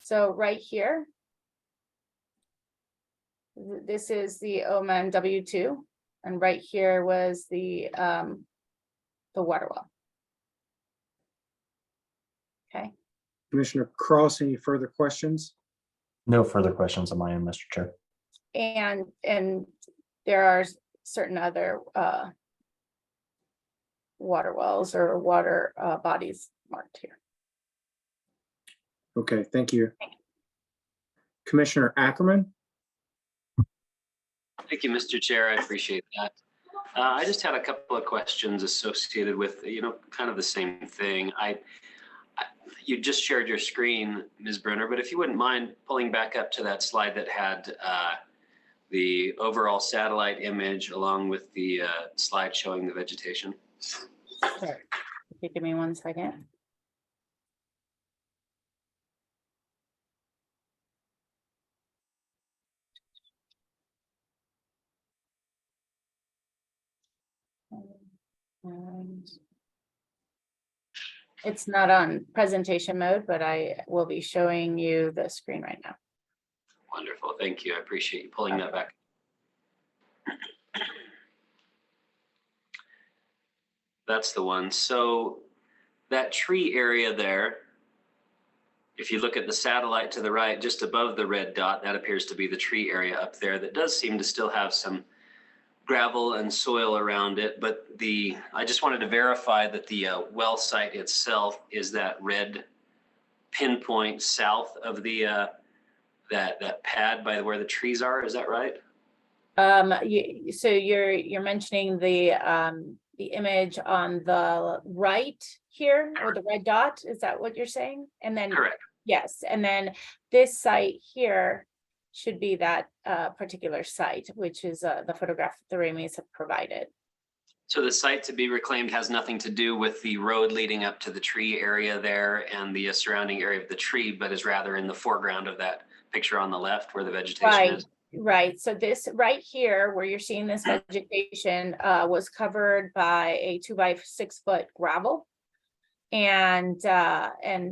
So right here, this is the OMEN W2, and right here was the water well. Okay. Commissioner Cross, any further questions? No further questions on my end, Mr. Chair. And there are certain other water wells or water bodies marked here. Okay, thank you. Commissioner Ackerman? Thank you, Mr. Chair. I appreciate that. I just had a couple of questions associated with, kind of the same thing. You just shared your screen, Ms. Brenner, but if you wouldn't mind pulling back up to that slide that had the overall satellite image along with the slide showing the vegetation. Sure. Give me 1 second. It's not on presentation mode, but I will be showing you the screen right now. Wonderful. Thank you. I appreciate you pulling that back. That's the one. So that tree area there, if you look at the satellite to the right, just above the red dot, that appears to be the tree area up there. That does seem to still have some gravel and soil around it, but I just wanted to verify that the well site itself is that red pinpoint south of the that pad by where the trees are. Is that right? So you're mentioning the image on the right here, or the red dot? Is that what you're saying? And then Correct. Yes, and then this site here should be that particular site, which is the photograph the Ramis have provided. So the site to be reclaimed has nothing to do with the road leading up to the tree area there and the surrounding area of the tree, but is rather in the foreground of that picture on the left where the vegetation Right, is. right. So this right here, where you're seeing this vegetation, was covered by a 2 by 6 foot gravel, and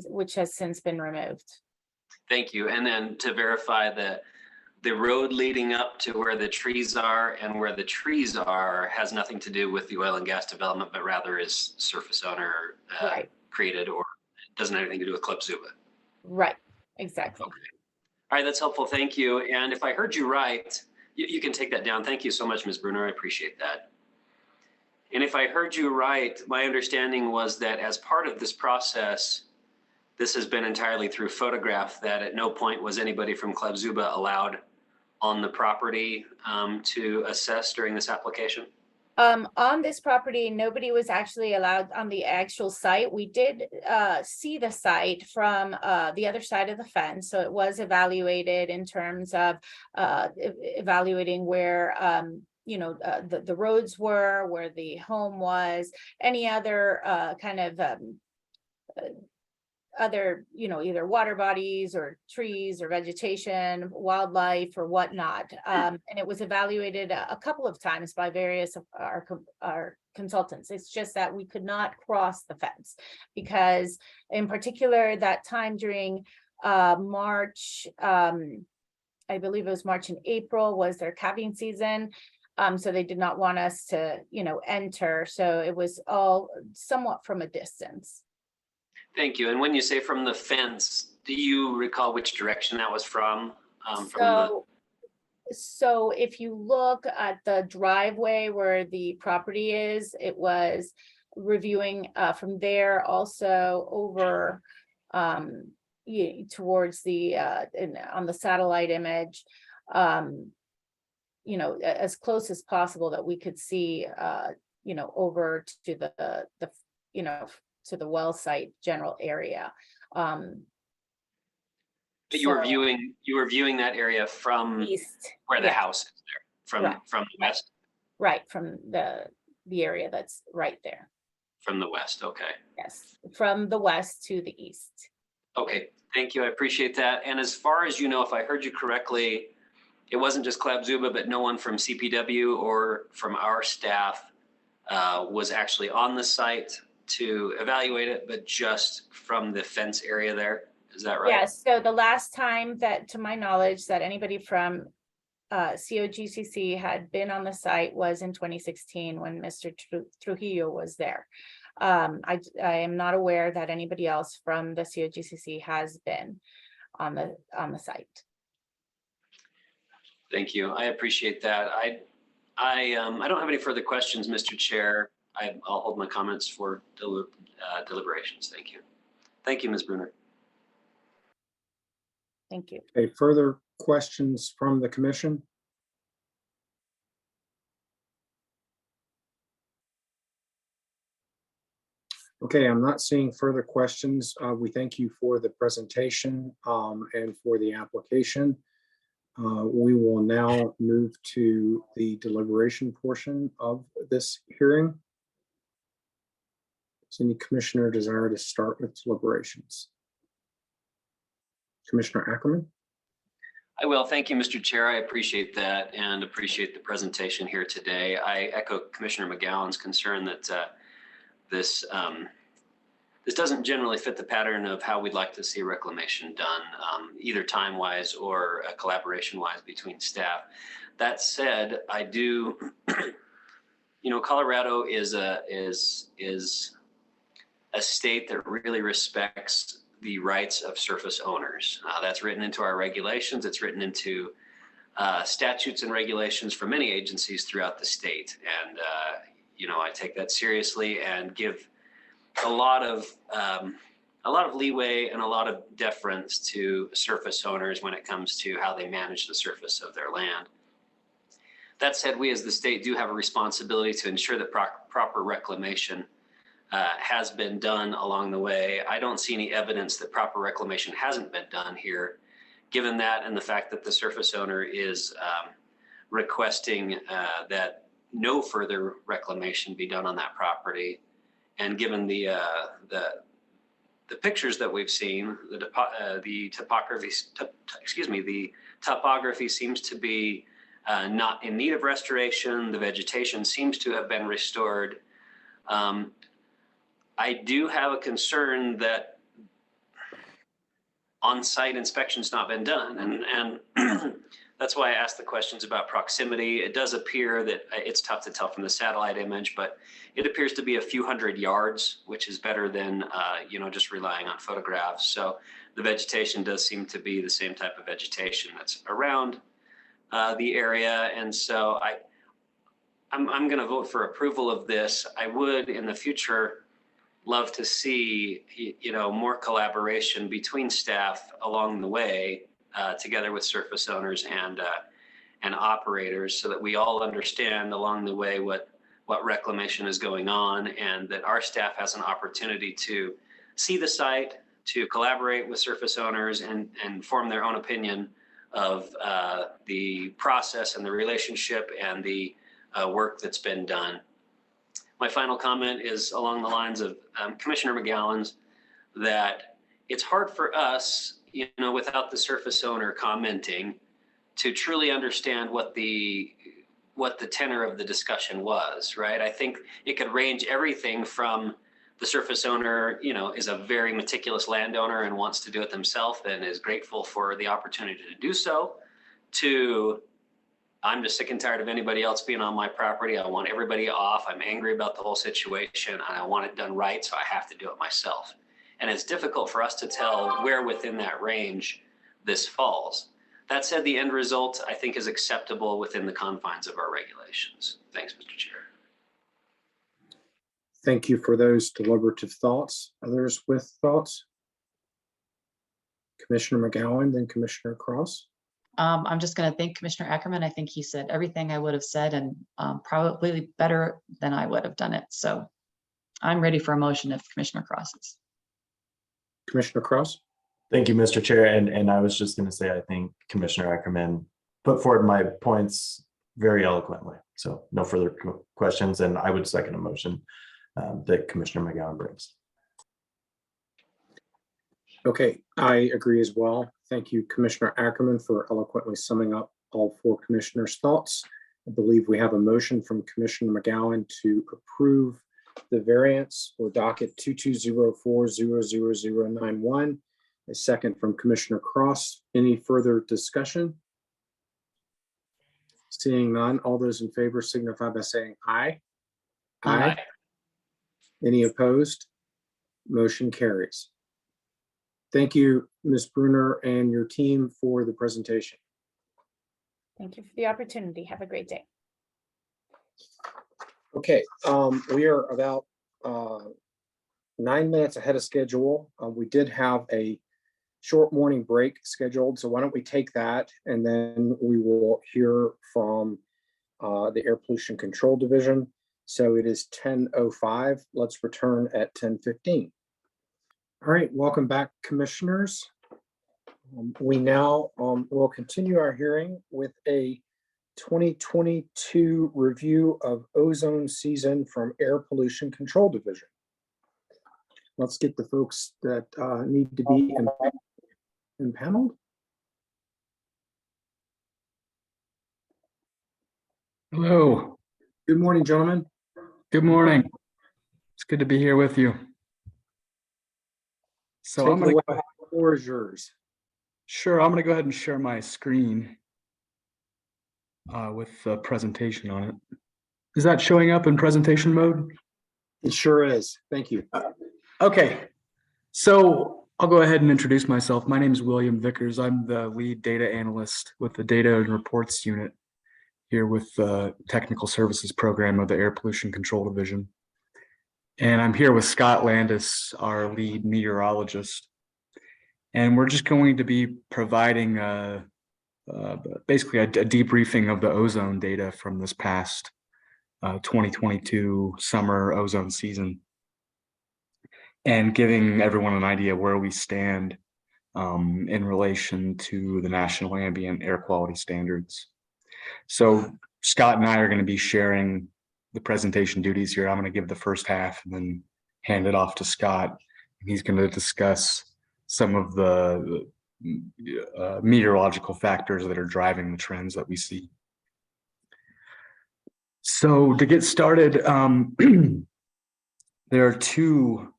which has since been removed. Thank you. And then to verify that the road leading up to where the trees are and where the trees are has nothing to do with the oil and gas development, but rather is surface owner Right. created, or doesn't have anything to do with Club Zuba. Right, exactly. Okay. All right, that's helpful. Thank you. And if I heard you right, you can take that down. Thank you so much, Ms. Bruner. I appreciate that. And if I heard you right, my understanding was that as part of this process, this has been entirely through photograph, that at no point was anybody from Club Zuba allowed on the property to assess during this application? On this property, nobody was actually allowed on the actual site. We did see the site from the other side of the fence. So it was evaluated in terms of evaluating where the roads were, where the home was, any other kind of other, either water bodies or trees or vegetation, wildlife or whatnot. And it was evaluated a couple of times by various of our consultants. It's just that we could not cross the fence because in particular that time during March, I believe it was March and April was their calving season. So they did not want us to, enter. So it was all somewhat from a distance. Thank you. And when you say from the fence, do you recall which direction that was from? So if you look at the driveway where the property is, it was reviewing from there also over towards the on the satellite image, as close as possible that we could see over to the to the well site general area. But you were viewing that area from east, where the house is there, from the west? Right, from the area that's right there. From the west, okay. Yes, from the west to the east. Okay, thank you. I appreciate that. And as far as you know, if I heard you correctly, it wasn't just Club Zuba, but no one from CPW or from our staff was actually on the site to evaluate it, but just from the fence area there. Is that right? Yes. So the last time that, to my knowledge, that anybody from COGCC had been on the site was in 2016 when Mr. Trujillo was there. I am not aware that anybody else from the COGCC has been on the site. Thank you. I appreciate that. I don't have any further questions, Mr. Chair. I'll hold my comments for deliberations. Thank you. Thank you, Ms. Bruner. Thank you. Okay, further questions from the commission? Okay, I'm not seeing further questions. We thank you for the presentation and for the application. We will now move to the deliberation portion of this hearing. Does any commissioner desire to start with deliberations? Commissioner Ackerman? I will. Thank you, Mr. Chair. I appreciate that and appreciate the presentation here today. I echo Commissioner McGowan's concern that this doesn't generally fit the pattern of how we'd like to see reclamation done, either time-wise or collaboration-wise between staff. That said, I do, Colorado is a state that really respects the rights of surface owners. That's written into our regulations. It's written into statutes and regulations for many agencies throughout the state. And, I take that seriously and give a lot of leeway and a lot of deference to surface owners when it comes to how they manage the surface of their land. That said, we as the state do have a responsibility to ensure that proper reclamation has been done along the way. I don't see any evidence that proper reclamation hasn't been done here. Given that and the fact that the surface owner is requesting that no further reclamation be done on that property, and given the pictures that we've seen, the topography seems to be not in need of restoration. The vegetation seems to have been restored. I do have a concern that on-site inspection's not been done, and that's why I asked the questions about proximity. It does appear that it's tough to tell from the satellite image, but it appears to be a few hundred yards, which is better than just relying on photographs. So the vegetation does seem to be the same type of vegetation that's around the area, and so I'm going to vote for approval of this. I would, in the future, love to see more collaboration between staff along the way, together with surface owners and operators, so that we all understand along the way what reclamation is going on, and that our staff has an opportunity to see the site, to collaborate with surface owners and form their own opinion of the process and the relationship and the work that's been done. My final comment is along the lines of Commissioner McGowan's, that it's hard for us, without the surface owner commenting, to truly understand what the tenor of the discussion was, right? I think it could range everything from the surface owner, is a very meticulous landowner and wants to do it themselves and is grateful for the opportunity to do so, to I'm just sick and tired of anybody else being on my property. I want everybody off. I'm angry about the whole situation and I want it done right, so I have to do it myself. And it's difficult for us to tell where within that range this falls. That said, the end result, I think, is acceptable within the confines of our regulations. Thanks, Mr. Chair. Thank you for those deliberative thoughts. Others with thoughts? Commissioner McGowan, then Commissioner Cross. I'm just going to thank Commissioner Ackerman. I think he said everything I would have said, and probably better than I would have done it. So I'm ready for a motion if Commissioner Cross is. Commissioner Cross. Thank you, Mr. Chair. And I was just going to say, I think Commissioner Ackerman put forward my points very eloquently. So no further questions, and I would second a motion that Commissioner McGowan brings. Okay, I agree as well. Thank you, Commissioner Ackerman, for eloquently summing up all four commissioners' thoughts. I believe we have a motion from Commissioner McGowan to approve the variance for docket 2204-00091. A second from Commissioner Cross. Any further discussion? Seeing none, all those in favor signify by saying aye. Aye. Any opposed? Motion carries. Thank you, Ms. Bruner and your team for the presentation. Thank you for the opportunity. Have a great day. Okay, we are about 9 minutes ahead of schedule. We did have a short morning break scheduled, so why don't we take that and then we will hear from the Air Pollution Control Division. So it is 10:05. Let's return at 10:15. All right, welcome back, commissioners. We now will continue our hearing with a 2022 review of ozone season from Air Pollution Control Division. Let's get the folks that need to be impaneled. Hello. Good morning, gentlemen. Good morning. It's good to be here with you. So I'm going to, the floor is yours. sure, I'm going to go ahead and share my screen with the presentation on it. Is that showing up in presentation mode? It sure is. Thank you. Okay. So I'll go ahead and introduce myself. My name is William Vickers. I'm the lead data analyst with the Data and Reports Unit here with the Technical Services Program of the Air Pollution Control Division. And I'm here with Scott Landis, our lead meteorologist. And we're just going to be providing basically a debriefing of the ozone data from this past 2022 summer ozone season. and giving everyone an idea where we stand in relation to the national ambient air quality standards. So Scott and I are going to be sharing the presentation duties here. I'm going to give the first half and then hand it off to Scott. He's going to discuss some of the meteorological factors that are driving the trends that we see. So to get started, there are two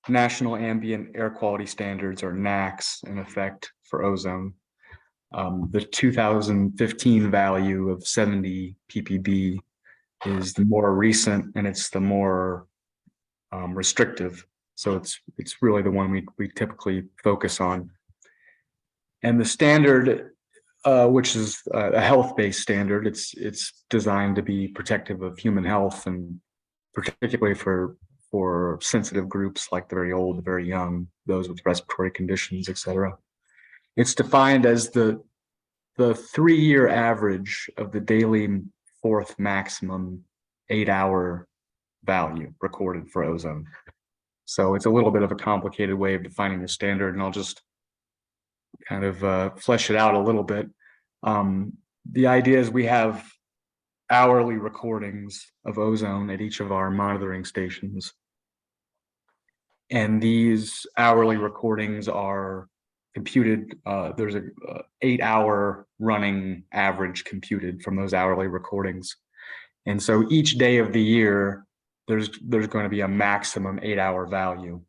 National Ambient Air Quality Standards, or NAAQS, in effect for ozone. The 2015 value of 70 ppb is the more recent, and it's the more restrictive. So it's really the one we typically focus on. And the standard, which is a health-based standard, it's designed to be protective of human health, and particularly for sensitive groups like the very old, the very young, those with respiratory conditions, etc. It's defined as the 3-year average of the daily fourth maximum 8-hour value recorded for ozone. So it's a little bit of a complicated way of defining the standard, and I'll just kind of flesh it out a little bit. The idea is we have hourly recordings of ozone at each of our monitoring stations. And these hourly recordings are computed, there's a 8-hour running average computed from those hourly recordings. And so each day of the year, there's going to be a maximum 8-hour value.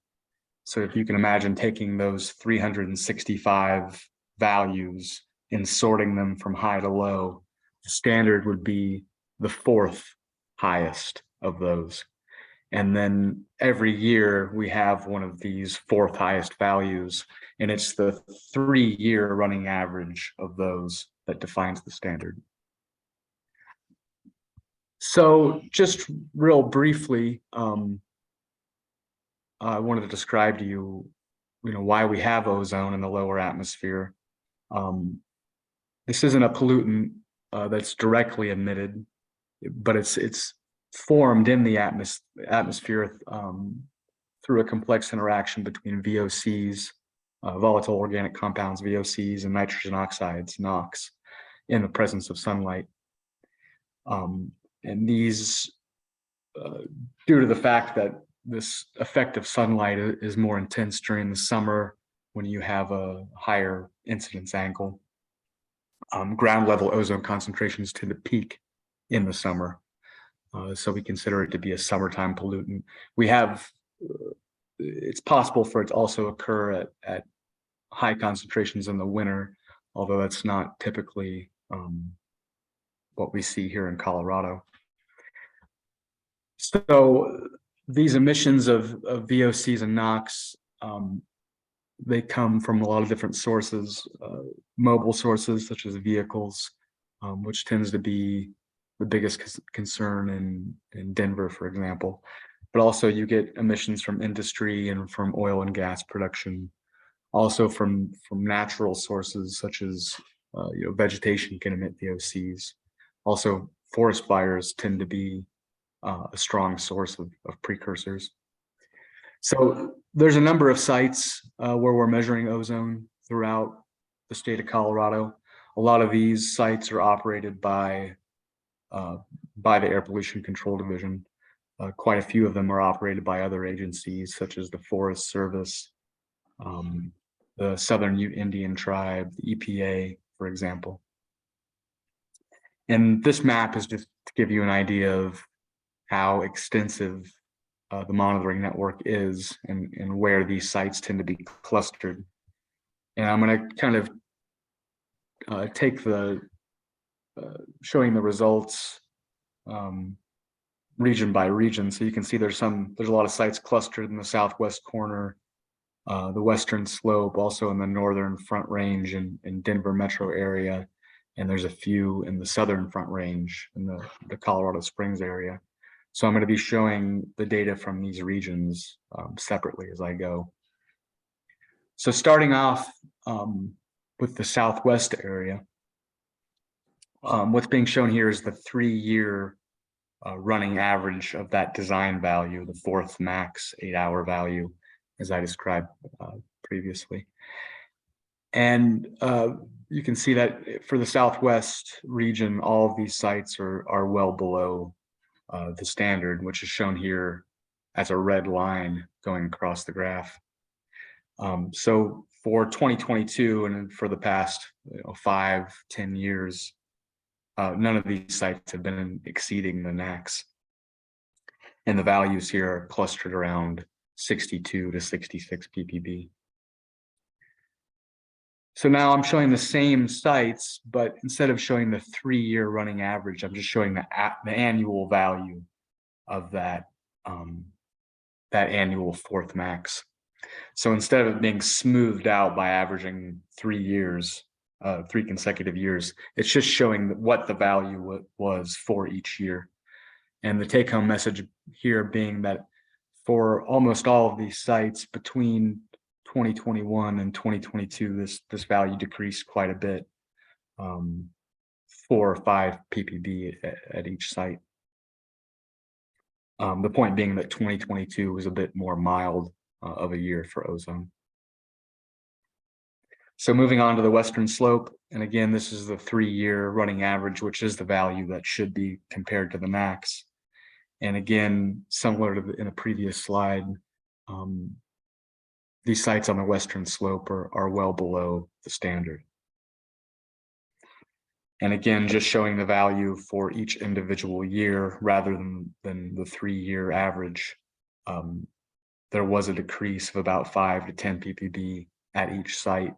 So if you can imagine taking those 365 values and sorting them from high to low, the standard would be the fourth highest of those. And then every year we have one of these fourth highest values, and it's the 3-year running average of those that defines the standard. So just real briefly, I wanted to describe to you, why we have ozone in the lower atmosphere. This isn't a pollutant that's directly emitted, but it's formed in the atmosphere through a complex interaction between VOCs, volatile organic compounds, VOCs, and nitrogen oxides, NOx, in the presence of sunlight. And these, due to the fact that this effect of sunlight is more intense during the summer when you have a higher incidence angle, ground level ozone concentrations tend to peak in the summer. So we consider it to be a summertime pollutant. We have, it's possible for it to also occur at high concentrations in the winter, although that's not typically what we see here in Colorado. So these emissions of VOCs and NOx, they come from a lot of different sources, mobile sources such as vehicles, which tends to be the biggest concern in Denver, for example. But also you get emissions from industry and from oil and gas production, also from natural sources such as vegetation can emit VOCs. Also, forest fires tend to be a strong source of precursors. So there's a number of sites where we're measuring ozone throughout the state of Colorado. A lot of these sites are operated by the Air Pollution Control Division. Quite a few of them are operated by other agencies such as the Forest Service, the Southern Ute Indian Tribe, the EPA, for example. And this map is just to give you an idea of how extensive the monitoring network is and where these sites tend to be clustered. And I'm going to kind of take the showing the results region by region. So you can see there's a lot of sites clustered in the southwest corner, the western slope, also in the northern Front Range in Denver metro area, and there's a few in the southern Front Range in the Colorado Springs area. So I'm going to be showing the data from these regions separately as I go. So starting off with the southwest area, what's being shown here is the 3-year running average of that design value, the fourth max 8-hour value, as I described previously. And you can see that for the Southwest region, all of these sites are well below the standard, which is shown here as a red line going across the graph. So for 2022 and for the past 5-10 years, none of these sites have been exceeding the max. And the values here are clustered around 62 to 66 ppb. So now I'm showing the same sites, but instead of showing the 3-year running average, I'm just showing the annual value of that, that annual fourth max. So instead of it being smoothed out by averaging 3 years, 3 consecutive years, it's just showing what the value was for each year. And the take-home message here being that for almost all of these sites between 2021 and 2022, this value decreased quite a bit, 4 or 5 ppb at each site. The point being that 2022 was a bit more mild of a year for ozone. So moving on to the western slope, and again, this is the 3-year running average, which is the value that should be compared to the max. And again, similar to in a previous slide, these sites on the western slope are well below the standard. And again, just showing the value for each individual year rather than the 3-year average. There was a decrease of about 5 to 10 ppb at each site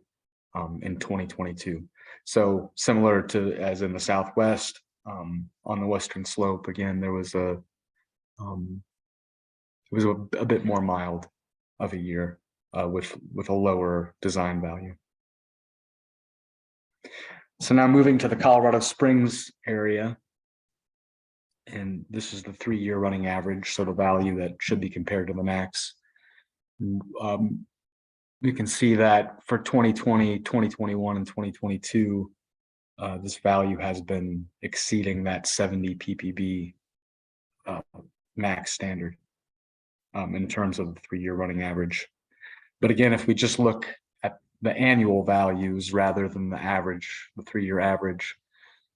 in 2022. So similar to as in the Southwest, on the western slope, again, there was it was a bit more mild of a year with a lower design value. So now moving to the Colorado Springs area, and this is the 3-year running average, so the value that should be compared to the max. You can see that for 2020, 2021, and 2022, this value has been exceeding that 70 ppb max standard in terms of the 3-year running average. But again, if we just look at the annual values rather than the average, the 3-year average,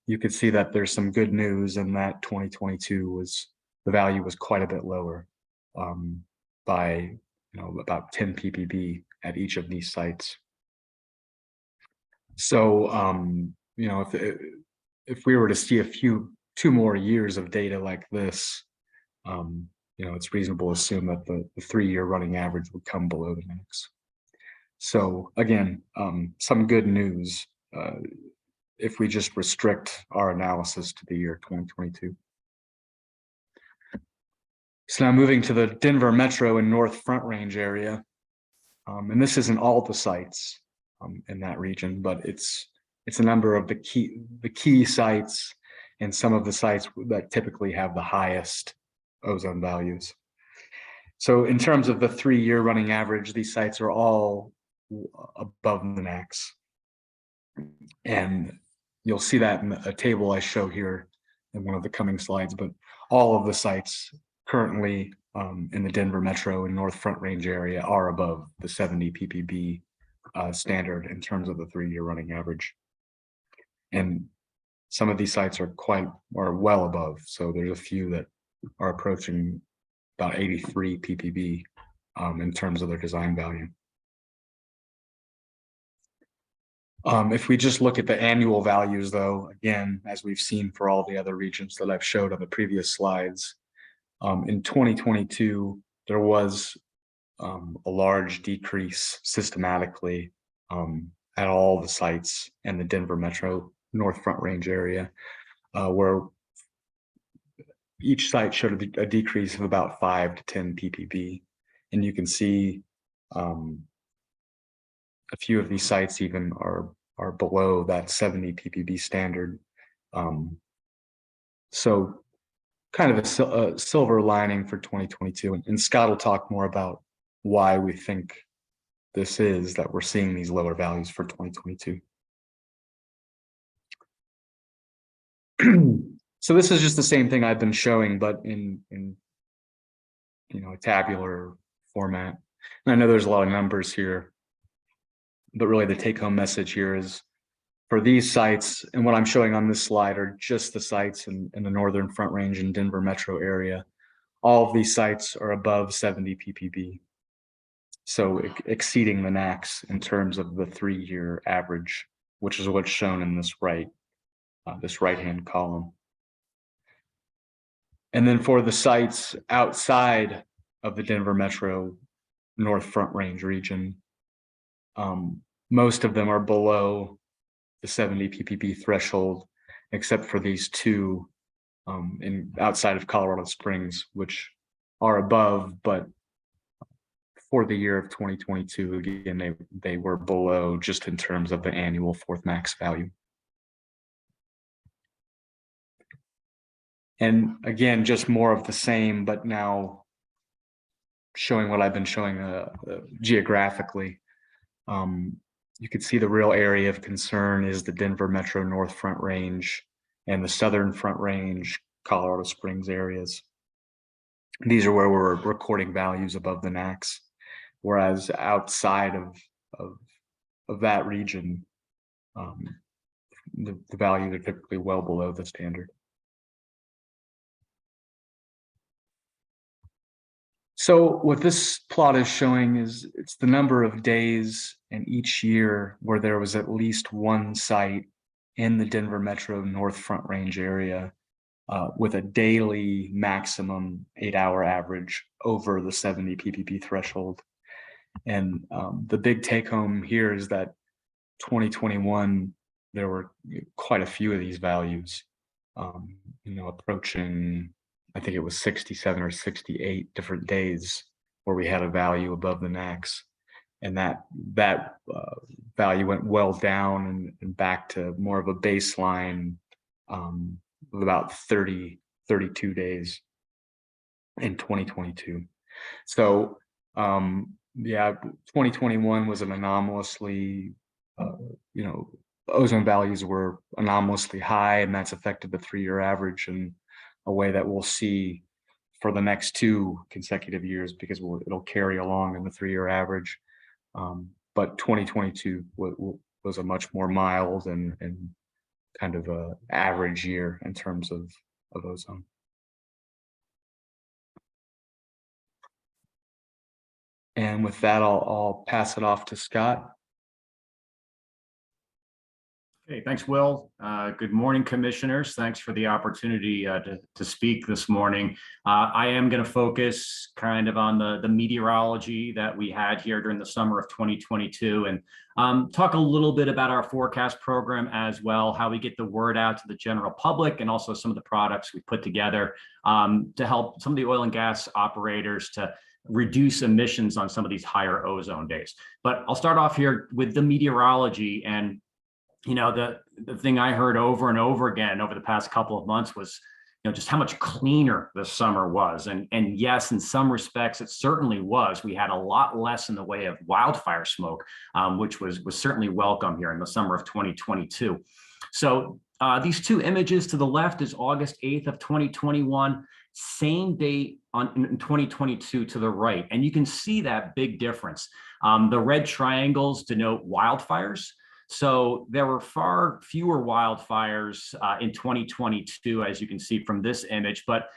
you could see that there's some good news in that 2022 the value was quite a bit lower by about 10 ppb at each of these sites. So if we were to see 2 more years of data like this, it's reasonable to assume that the 3-year running average would come below the max. So again, some good news if we just restrict our analysis to the year 2022. So now moving to the Denver Metro and North Front Range area, and this isn't all the sites in that region, but it's a number of the key sites and some of the sites that typically have the highest ozone values. So in terms of the 3-year running average, these sites are all above the max. And you'll see that in a table I show here in one of the coming slides, but all of the sites currently in the Denver Metro and North Front Range area are above the 70 ppb standard in terms of the 3-year running average. And some of these sites are well above. So there's a few that are approaching about 83 ppb in terms of their design value. If we just look at the annual values, though, again, as we've seen for all the other regions that I've showed on the previous slides, in 2022, there was a large decrease systematically at all the sites in the Denver Metro North Front Range area, where each site showed a decrease of about 5 to 10 ppb. And you can see a few of these sites even are below that 70 ppb standard. So kind of a silver lining for 2022. And Scott will talk more about why we think this is that we're seeing these lower values for 2022. So this is just the same thing I've been showing, but in a tabular format. And I know there's a lot of numbers here, but really the take-home message here is for these sites, and what I'm showing on this slide are just the sites in the Northern Front Range and Denver metro area. All of these sites are above 70 ppb. So exceeding the NACs in terms of the 3-year average, which is what's shown in this right-hand column. And then for the sites outside of the Denver metro North Front Range region, most of them are below the 70 ppb threshold, except for these two outside of Colorado Springs, which are above, but for the year of 2022, again, they were below just in terms of the annual fourth max value. And again, just more of the same, but now showing what I've been showing geographically. You can see the real area of concern is the Denver metro North Front Range and the Southern Front Range, Colorado Springs areas. These are where we're recording values above the NACs, whereas outside of that region, the values are typically well below the standard. So what this plot is showing is it's the number of days in each year where there was at least one site in the Denver metro North Front Range area with a daily maximum 8-hour average over the 70 ppb threshold. And the big take home here is that 2021, there were quite a few of these values, approaching, I think it was 67 or 68 different days where we had a value above the NACs. And that value went well down and back to more of a baseline of about 32 days in 2022. So yeah, 2021 was an anomalously, ozone values were anomalously high, and that's affected the 3-year average in a way that we'll see for the next 2 consecutive years, because it'll carry along in the 3-year average. But 2022 was a much more mild and kind of a average year in terms of ozone. And with that, I'll pass it off to Scott. Okay, thanks, Will. Good morning, commissioners. Thanks for the opportunity to speak this morning. I am going to focus kind of on the meteorology that we had here during the summer of 2022 and talk a little bit about our forecast program as well, how we get the word out to the general public, and also some of the products we put together to help some of the oil and gas operators to reduce emissions on some of these higher ozone days. But I'll start off here with the meteorology. And the thing I heard over and over again over the past couple of months was, just how much cleaner the summer was. And yes, in some respects, it certainly was. We had a lot less in the way of wildfire smoke, which was certainly welcome here in the summer of 2022. So these 2 images to the left is August 8th of 2021, same date in 2022 to the right. And you can see that big difference. The red triangles denote wildfires. So there were far fewer wildfires in 2022, as you can see from this image, but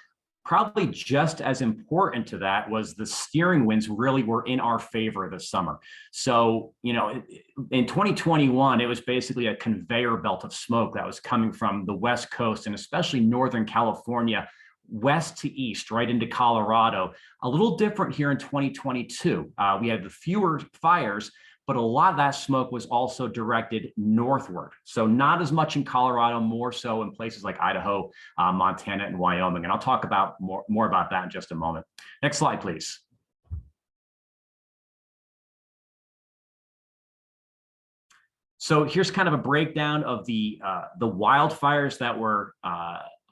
probably just as important to that was the steering winds really were in our favor this summer. So, in 2021, it was basically a conveyor belt of smoke that was coming from the West Coast and especially Northern California, west to east, right into Colorado. A little different here in 2022. We had the fewer fires, but a lot of that smoke was also directed northward. So not as much in Colorado, more so in places like Idaho, Montana, and Wyoming. And I'll talk about more about that in just a moment. Next slide, please. So here's kind of a breakdown of the wildfires that were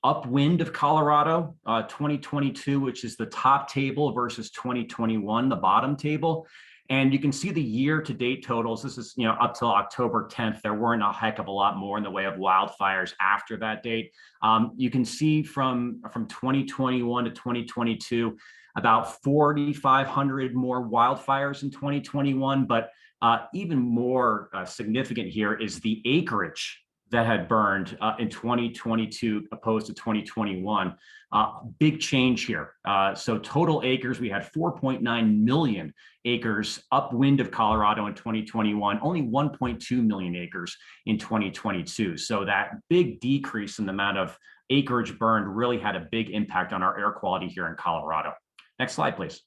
upwind of Colorado, 2022, which is the top table versus 2021, the bottom table. And you can see the year-to-date totals. This is, up till October 10th. There weren't a heck of a lot more in the way of wildfires after that date. You can see from 2021 to 2022, about 4,500 more wildfires in 2021. But even more significant here is the acreage that had burned in 2022 opposed to 2021. Big change here. So total acres, we had 4.9 million acres upwind of Colorado in 2021, only 1.2 million acres in 2022. So that big decrease in the amount of acreage burned really had a big impact on our air quality here in Colorado. Next slide, please.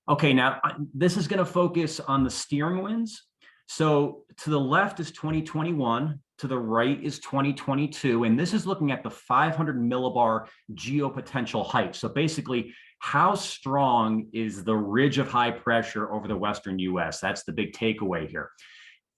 Okay, now this is going to focus on the steering winds. So to the left is 2021, to the right is 2022, and this is looking at the 500 millibar geopotential height. So basically, how strong is the ridge of high pressure over the western US? That's the big takeaway here.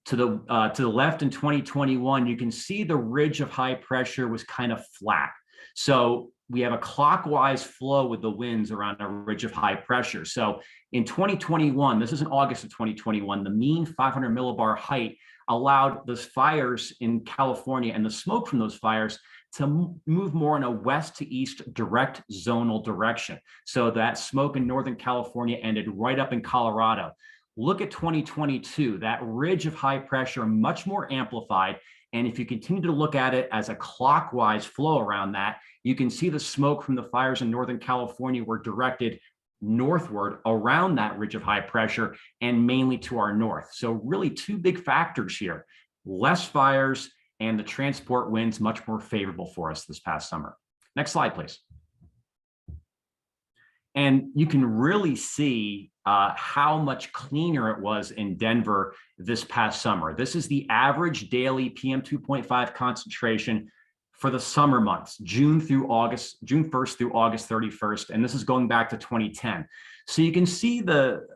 To the left in 2021, you can see the ridge of high pressure was kind of flat. So we have a clockwise flow with the winds around a ridge of high pressure. So in 2021, this is in August of 2021, the mean 500 millibar height allowed those fires in California and the smoke from those fires to move more in a west to east direct zonal direction. So that smoke in Northern California ended right up in Colorado. Look at 2022, that ridge of high pressure much more amplified. And if you continue to look at it as a clockwise flow around that, you can see the smoke from the fires in Northern California were directed northward around that ridge of high pressure and mainly to our north. So really two big factors here, less fires and the transport winds much more favorable for us this past summer. Next slide, please. And you can really see how much cleaner it was in Denver this past summer. This is the average daily PM 2.5 concentration for the summer months, June 1st through August 31st, and this is going back to 2010. So you can see the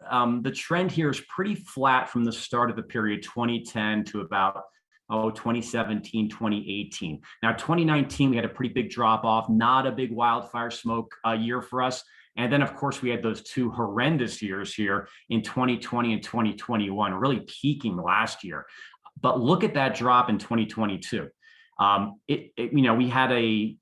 trend here is pretty flat from the start of the period 2010 to about 2017, 2018. Now 2019, we had a pretty big drop off, not a big wildfire smoke year for us. And then, of course, we had those two horrendous years here in 2020 and 2021, really peaking last year. But look at that drop in 2022. We had an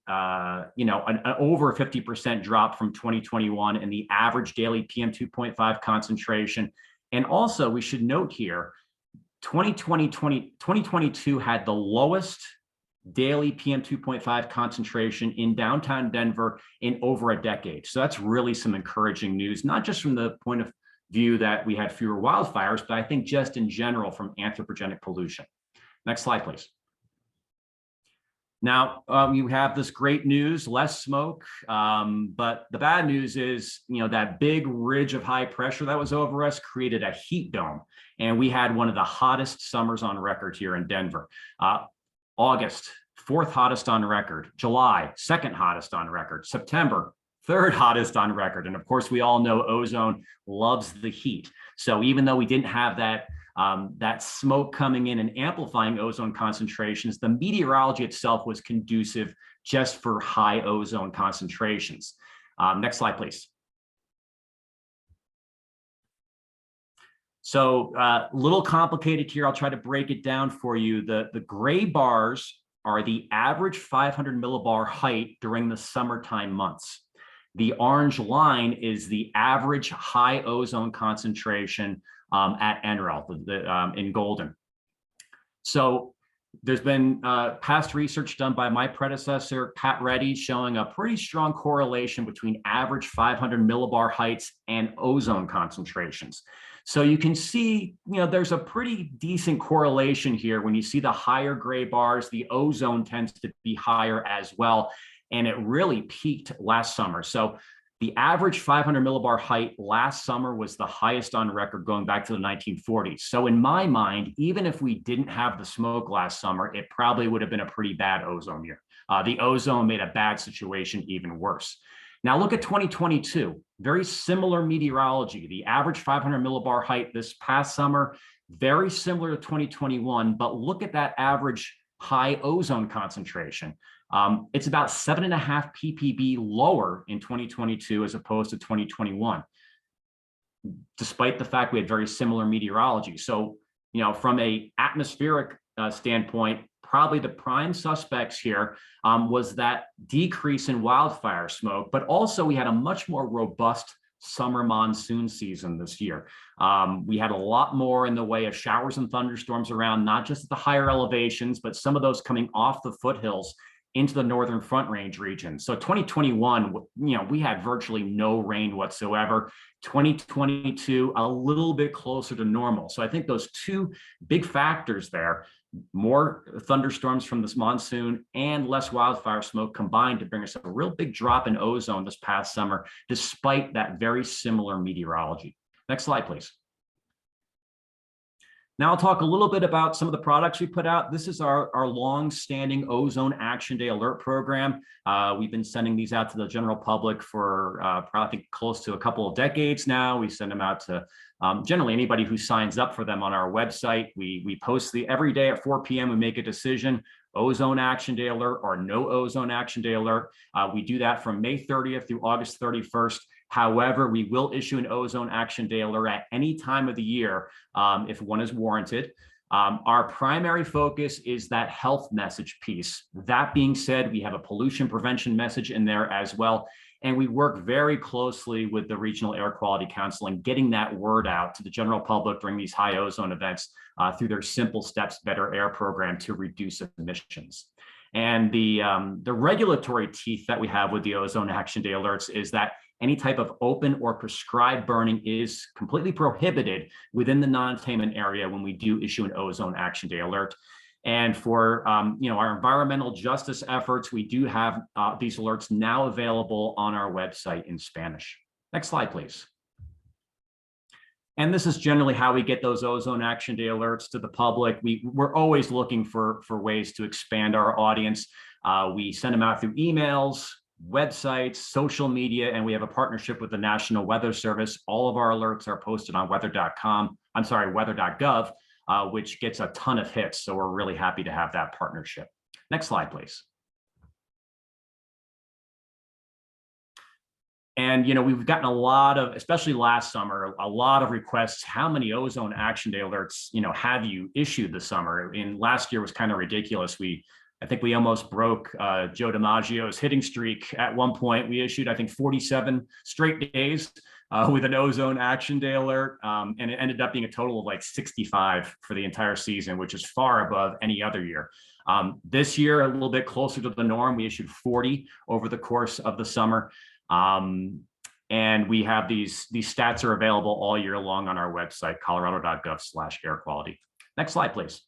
over 50% drop from 2021 in the average daily PM2.5 concentration. And also, we should note here, 2022 had the lowest daily PM2.5 concentration in downtown Denver in over a decade. So that's really some encouraging news, not just from the point of view that we had fewer wildfires, but I think just in general from anthropogenic pollution. Next slide, please. Now, you have this great news, less smoke, but the bad news is, that big ridge of high pressure that was over us created a heat dome, and we had one of the hottest summers on record here in Denver. August, 4th hottest on record. July, 2nd hottest on record. September, 3rd hottest on record. And of course, we all know ozone loves the heat. So even though we didn't have that smoke coming in and amplifying ozone concentrations, the meteorology itself was conducive just for high ozone concentrations. Next slide, please. So a little complicated here. I'll try to break it down for you. The gray bars are the average 500 millibar height during the summertime months. The orange line is the average high ozone concentration at NREL in Golden. So there's been past research done by my predecessor, Pat Reddy, showing a pretty strong correlation between average 500 millibar heights and ozone concentrations. So you can see, there's a pretty decent correlation here. When you see the higher gray bars, the ozone tends to be higher as well. And it really peaked last summer. So the average 500 millibar height last summer was the highest on record going back to the 1940s. So in my mind, even if we didn't have the smoke last summer, it probably would have been a pretty bad ozone year. The ozone made a bad situation even worse. Now look at 2022, very similar meteorology. The average 500 millibar height this past summer, very similar to 2021, but look at that average high ozone concentration. It's about 7.5 ppb lower in 2022 as opposed to 2021. despite the fact we had very similar meteorology. So, from a atmospheric standpoint, probably the prime suspects here was that decrease in wildfire smoke, but also we had a much more robust summer monsoon season this year. We had a lot more in the way of showers and thunderstorms around, not just at the higher elevations, but some of those coming off the foothills into the northern Front Range region. So 2021, we had virtually no rain whatsoever. 2022, a little bit closer to normal. So I think those two big factors there, more thunderstorms from this monsoon and less wildfire smoke, combined to bring us a real big drop in ozone this past summer, despite that very similar meteorology. Next slide, please. Now I'll talk a little bit about some of the products we put out. This is our long-standing Ozone Action Day Alert program. We've been sending these out to the general public for probably close to a couple of decades now. We send them out to generally anybody who signs up for them on our website. We post every day at 4 p.m. We make a decision, Ozone Action Day Alert or no Ozone Action Day Alert. We do that from May 30th through August 31st. However, we will issue an Ozone Action Day Alert at any time of the year if one is warranted. Our primary focus is that health message piece. That being said, we have a pollution prevention message in there as well. And we work very closely with the Regional Air Quality Council in getting that word out to the general public during these high ozone events through their Simple Steps Better Air program to reduce emissions. And the regulatory teeth that we have with the Ozone Action Day Alerts is that any type of open or prescribed burning is completely prohibited within the non-attainment area when we do issue an Ozone Action Day Alert. And for our environmental justice efforts, we do have these alerts now available on our website in Spanish. Next slide, please. And this is generally how we get those Ozone Action Day alerts to the public. We're always looking for ways to expand our audience. We send them out through emails, websites, social media, and we have a partnership with the National Weather Service. All of our alerts are posted on weather.gov, which gets a ton of hits. So we're really happy to have that partnership. Next slide, please. And, we've gotten a lot of, especially last summer, a lot of requests. How many Ozone Action Day alerts, have you issued this summer? And last year was kind of ridiculous. I think we almost broke Joe DiMaggio's hitting streak at one point. We issued, I think, 47 straight days with an Ozone Action Day alert. And it ended up being a total of like 65 for the entire season, which is far above any other year. This year, a little bit closer to the norm. We issued 40 over the course of the summer. And we have these stats are available all year long on our website, colorado.gov/air quality. Next slide, please.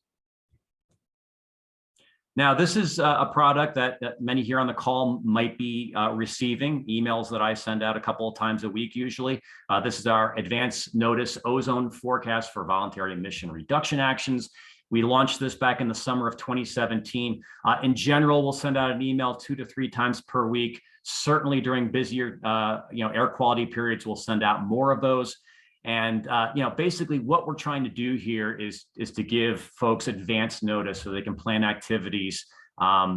Now, this is a product that many here on the call might be receiving, emails that I send out a couple of times a week usually. This is our Advance Notice Ozone Forecast for Voluntary Emission Reduction Actions. We launched this back in the summer of 2017. In general, we'll send out an email 2 to 3 times per week. Certainly during busier air quality periods, we'll send out more of those. And basically what we're trying to do here is to give folks advance notice so they can plan activities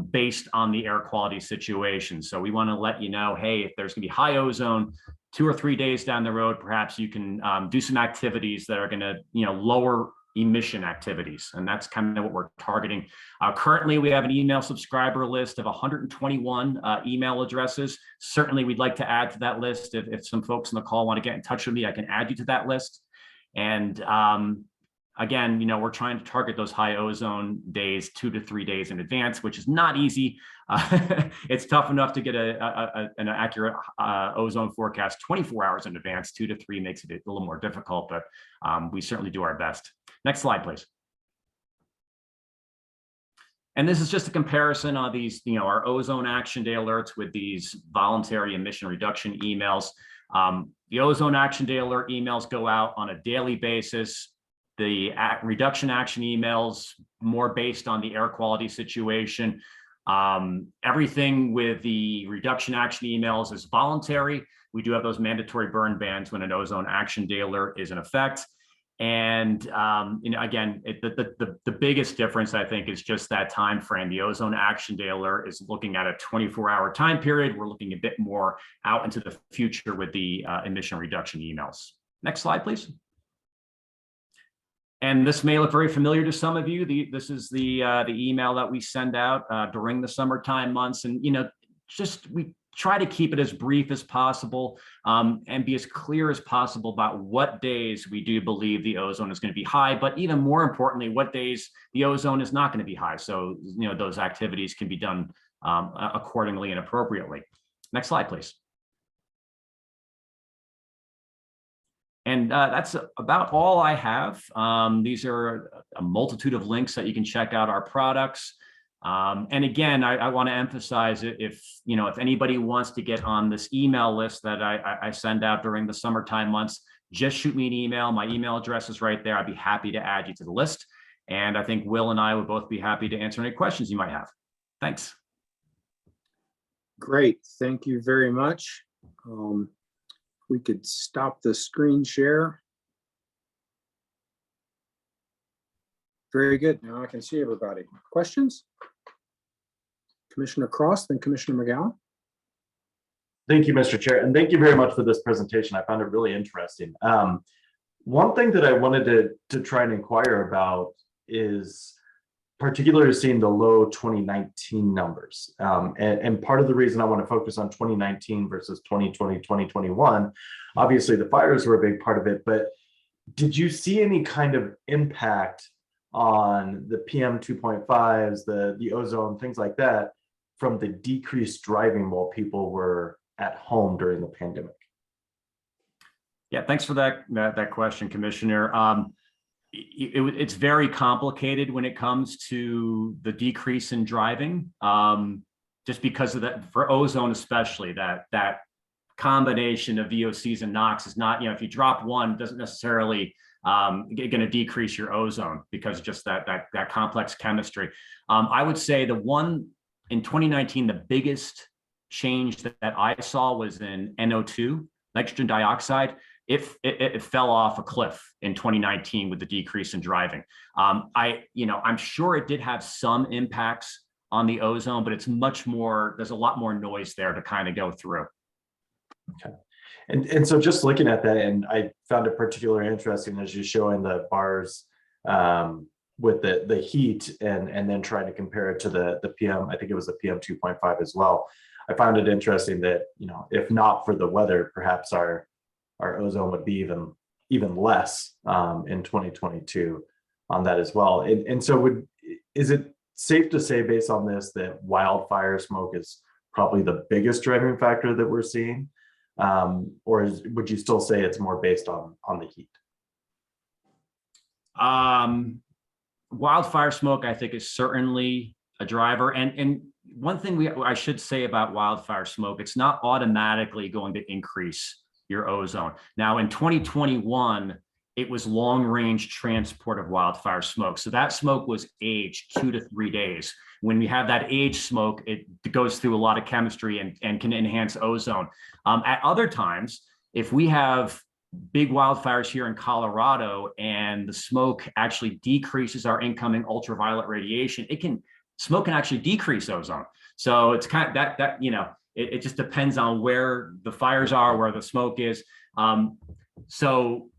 based on the air quality situation. So we want to let you know, hey, if there's going to be high ozone 2 or 3 days down the road, perhaps you can do some activities that are going to lower emission activities. And that's kind of what we're targeting. Currently, we have an email subscriber list of 121 email addresses. Certainly, we'd like to add to that list. If some folks on the call want to get in touch with me, I can add you to that list. And again, we're trying to target those high ozone days 2 to 3 days in advance, which is not easy. It's tough enough to get an accurate ozone forecast 24 hours in advance. 2 to 3 makes it a little more difficult, but we certainly do our best. Next slide, please. And this is just a comparison of these, our Ozone Action Day alerts with these voluntary emission reduction emails. The Ozone Action Day alert emails go out on a daily basis. The reduction action emails more based on the air quality situation. Everything with the reduction action emails is voluntary. We do have those mandatory burn bans when an Ozone Action Day alert is in effect. And again, the biggest difference, I think, is just that time frame. The Ozone Action Day alert is looking at a 24-hour time period. We're looking a bit more out into the future with the emission reduction emails. Next slide, please. And this may look very familiar to some of you. This is the email that we send out during the summertime months. And, we try to keep it as brief as possible and be as clear as possible about what days we do believe the ozone is going to be high, but even more importantly, what days the ozone is not going to be high. So, those activities can be done accordingly and appropriately. Next slide, please. And that's about all I have. These are a multitude of links that you can check out our products. And again, I want to emphasize it. If anybody wants to get on this email list that I send out during the summertime months, just shoot me an email. My email address is right there. I'd be happy to add you to the list. And I think Will and I would both be happy to answer any questions you might have. Thanks. Great. Thank you very much. We could stop the screen share. Very good. Now I can see everybody. Questions? Commissioner Cross, then Commissioner McGowan. Thank you, Mr. Chair, and thank you very much for this presentation. I found it really interesting. One thing that I wanted to try and inquire about is particularly seeing the low 2019 numbers. And part of the reason I want to focus on 2019 versus 2020, 2021, obviously the fires were a big part of it, but did you see any kind of impact on the PM 2.5s, the ozone, things like that, from the decreased driving while people were at home during the pandemic? Yeah, thanks for that question, Commissioner. It's very complicated when it comes to the decrease in driving, just because of that, for ozone especially, that combination of VOCs and NOx is not, if you drop one, doesn't necessarily going to decrease your ozone because just that complex chemistry. I would say the one in 2019, the biggest change that I saw was in NO2, nitrogen dioxide. It fell off a cliff in 2019 with the decrease in driving. I'm sure it did have some impacts on the ozone, but it's much more, there's a lot more noise there to kind of go through. Okay. And so just looking at that, and I found it particularly interesting as you're showing the bars with the heat and then trying to compare it to the PM, I think it was the PM 2.5 as well. I found it interesting that, if not for the weather, perhaps our ozone would be even less in 2022 on that as well. And so is it safe to say based on this that wildfire smoke is probably the biggest driving factor that we're seeing? Or would you still say it's more based on the heat? Wildfire smoke, I think, is certainly a driver. And one thing I should say about wildfire smoke, it's not automatically going to increase your ozone. Now, in 2021, it was long-range transport of wildfire smoke. So that smoke was aged 2 to 3 days. When we have that aged smoke, it goes through a lot of chemistry and can enhance ozone. At other times, if we have big wildfires here in Colorado and the smoke actually decreases our incoming ultraviolet radiation, smoke can actually decrease ozone. So it's kind of that it just depends on where the fires are, where the smoke is. So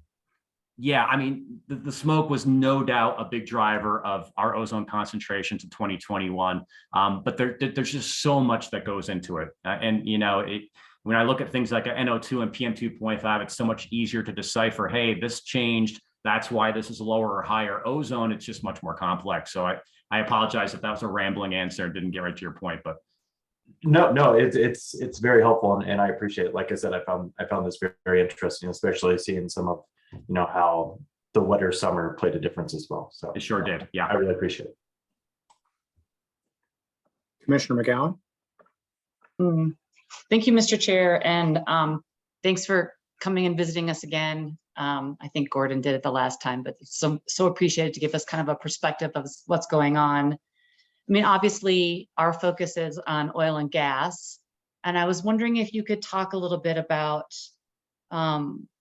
yeah, I mean, the smoke was no doubt a big driver of our ozone concentrations in 2021. But there's just so much that goes into it. When I look at things like NO2 and PM 2.5, it's so much easier to decipher, hey, this changed, that's why this is lower or higher. Ozone, it's just much more complex. So I apologize if that was a rambling answer and didn't get right to your point, but. No, it's very helpful, and I appreciate it. Like I said, I found this very, very interesting, especially seeing some of how the wetter summer played a difference as well. So it sure did. Yeah, I really appreciate it. Commissioner McGowan. Thank you, Mr. Chair, and thanks for coming and visiting us again. I think Gordon did it the last time, but it's so appreciated to give us kind of a perspective of what's going on. I mean, obviously, our focus is on oil and gas, and I was wondering if you could talk a little bit about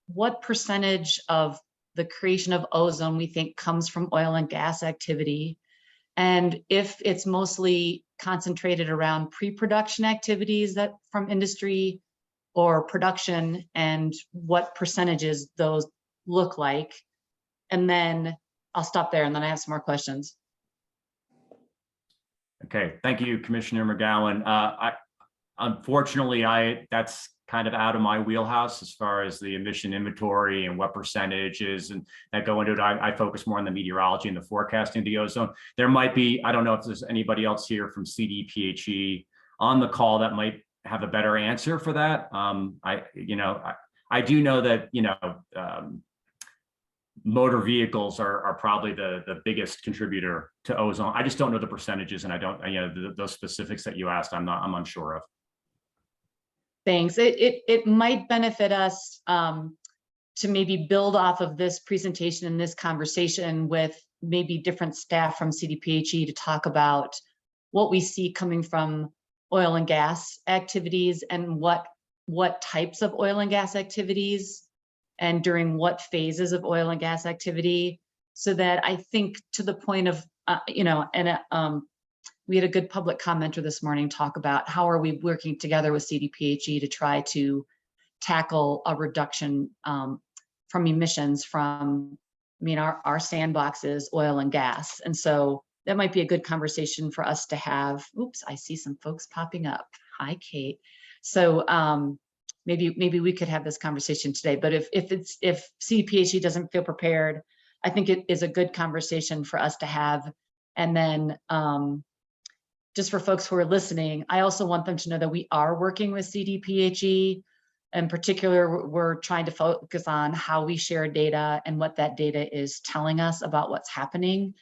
what percentage of the creation of ozone we think comes from oil and gas activity, and if it's mostly concentrated around pre-production activities that from industry, or production and what percentages those look like. And then I'll stop there and then I have some more questions. Okay, thank you, Commissioner McGowan. Unfortunately, that's kind of out of my wheelhouse as far as the emission inventory and what percentages and that go into it. I focus more on the meteorology and the forecasting of the ozone. There might be, I don't know if there's anybody else here from CDPHE on the call that might have a better answer for that. I do know that, motor vehicles are probably the biggest contributor to ozone. I just don't know the percentages, and I don't, those specifics that you asked, I'm unsure of. Thanks. It might benefit us to maybe build off of this presentation and this conversation with maybe different staff from CDPHE to talk about what we see coming from oil and gas activities and what types of oil and gas activities and during what phases of oil and gas activity, so that I think to the point of, we had a good public commenter this morning talk about how are we working together with CDPHE to try to tackle a reduction from emissions from, our sandbox is oil and gas. And so that might be a good conversation for us to have. Oops, I see some folks popping up. Hi, Kate. So maybe we could have this conversation today, but if CDPHE doesn't feel prepared, I think it is a good conversation for us to have. And then just for folks who are listening, I also want them to know that we are working with CDPHE. In particular, we're trying to focus on how we share data and what that data is telling us about what's happening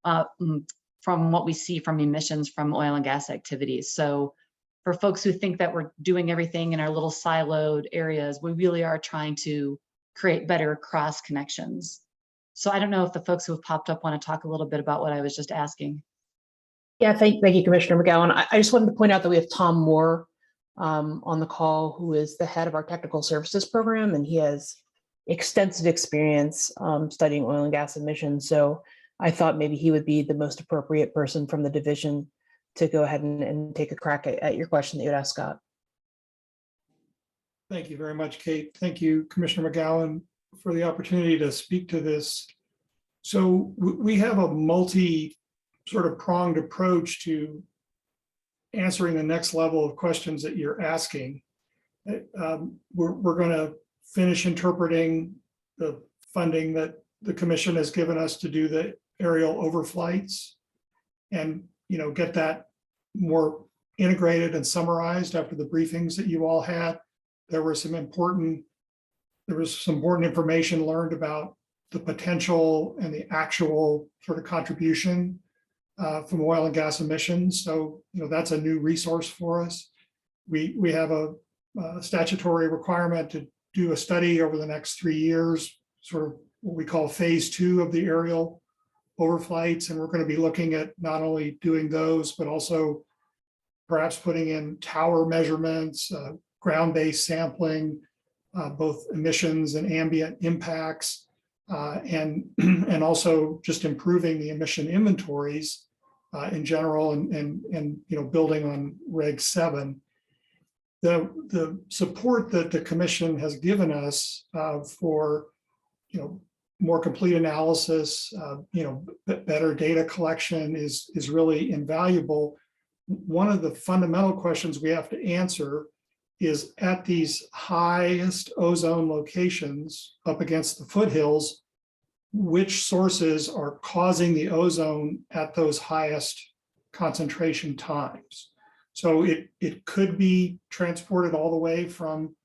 from what we see from emissions from oil and gas activities. So for folks who think that we're doing everything in our little siloed areas, we really are trying to create better cross connections. So I don't know if the folks who have popped up want to talk a little bit about what I was just asking. Yeah, thank you, Commissioner McGowan. I just wanted to point out that we have Tom Moore on the call, who is the head of our technical services program, and he has extensive experience studying oil and gas emissions. So I thought maybe he would be the most appropriate person from the division to go ahead and take a crack at your question that you had asked, Scott. Thank you very much, Kate. Thank you, Commissioner McGowan, for the opportunity to speak to this. So we have a sort of pronged approach to answering the next level of questions that you're asking. We're going to finish interpreting the funding that the commission has given us to do the aerial overflights and get that more integrated and summarized after the briefings that you all had. There was some important information learned about the potential and the actual sort of contribution from oil and gas emissions. So, that's a new resource for us. We have a statutory requirement to do a study over the next 3 years, sort of what we call phase 2 of the aerial overflights. And we're going to be looking at not only doing those, but also perhaps putting in tower measurements, ground-based sampling, both emissions and ambient impacts, and also just improving the emission inventories in general, and building on Reg 7. The support that the commission has given us for more complete analysis, better data collection is really invaluable. One of the fundamental questions we have to answer is, at these highest ozone locations up against the foothills, which sources are causing the ozone at those highest concentration times? So it could be transported all the way from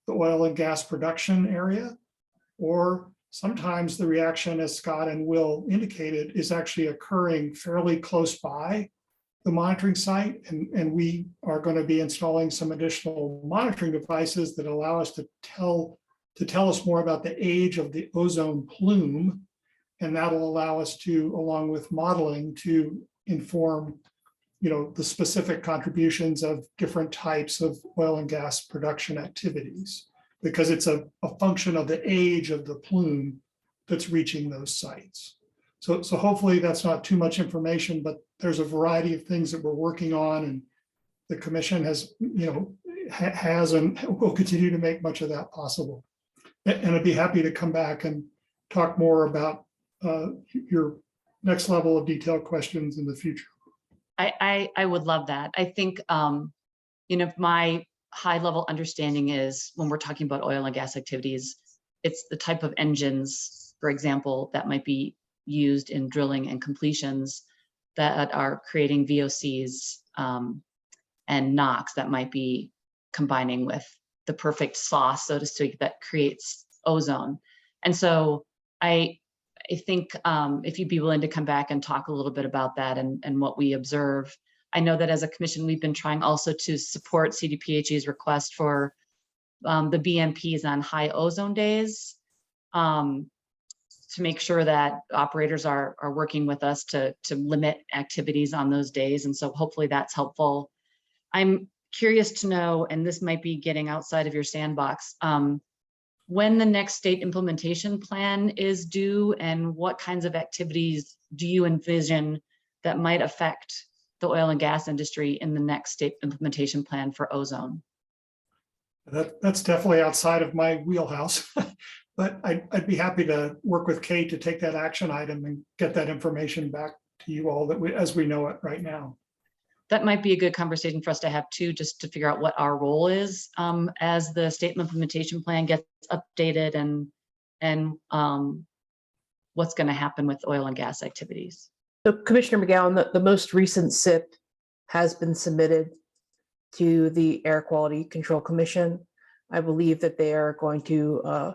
the oil and gas production area, or sometimes the reaction, as Scott and Will indicated, is actually occurring fairly close by the monitoring site. And we are going to be installing some additional monitoring devices that allow us to tell us more about the age of the ozone plume. And that will allow us to, along with modeling, to inform the specific contributions of different types of oil and gas production activities, because it's a function of the age of the plume that's reaching those sites. So hopefully that's not too much information, but there's a variety of things that we're working on, and the commission has, has and will continue to make much of that possible. And I'd be happy to come back and talk more about your next level of detailed questions in the future. I would love that. I think, my high level understanding is when we're talking about oil and gas activities, it's the type of engines, for example, that might be used in drilling and completions that are creating VOCs and NOx that might be combining with the perfect sauce, so to speak, that creates ozone. And so I think if you'd be willing to come back and talk a little bit about that and what we observe. I know that as a commission, we've been trying also to support CDPHE's request for the BMPs on high ozone days to make sure that operators are working with us to limit activities on those days. And so hopefully that's helpful. I'm curious to know, and this might be getting outside of your sandbox, when the next state implementation plan is due and what kinds of activities do you envision that might affect the oil and gas industry in the next state implementation plan for ozone? That's definitely outside of my wheelhouse, but I'd be happy to work with Kate to take that action item and get that information back to you all as we know it right now. That might be a good conversation for us to have too, just to figure out what our role is as the state implementation plan gets updated and what's going to happen with oil and gas activities. So Commissioner McGowan, the most recent SIP has been submitted to the Air Quality Control Commission. I believe that they are going to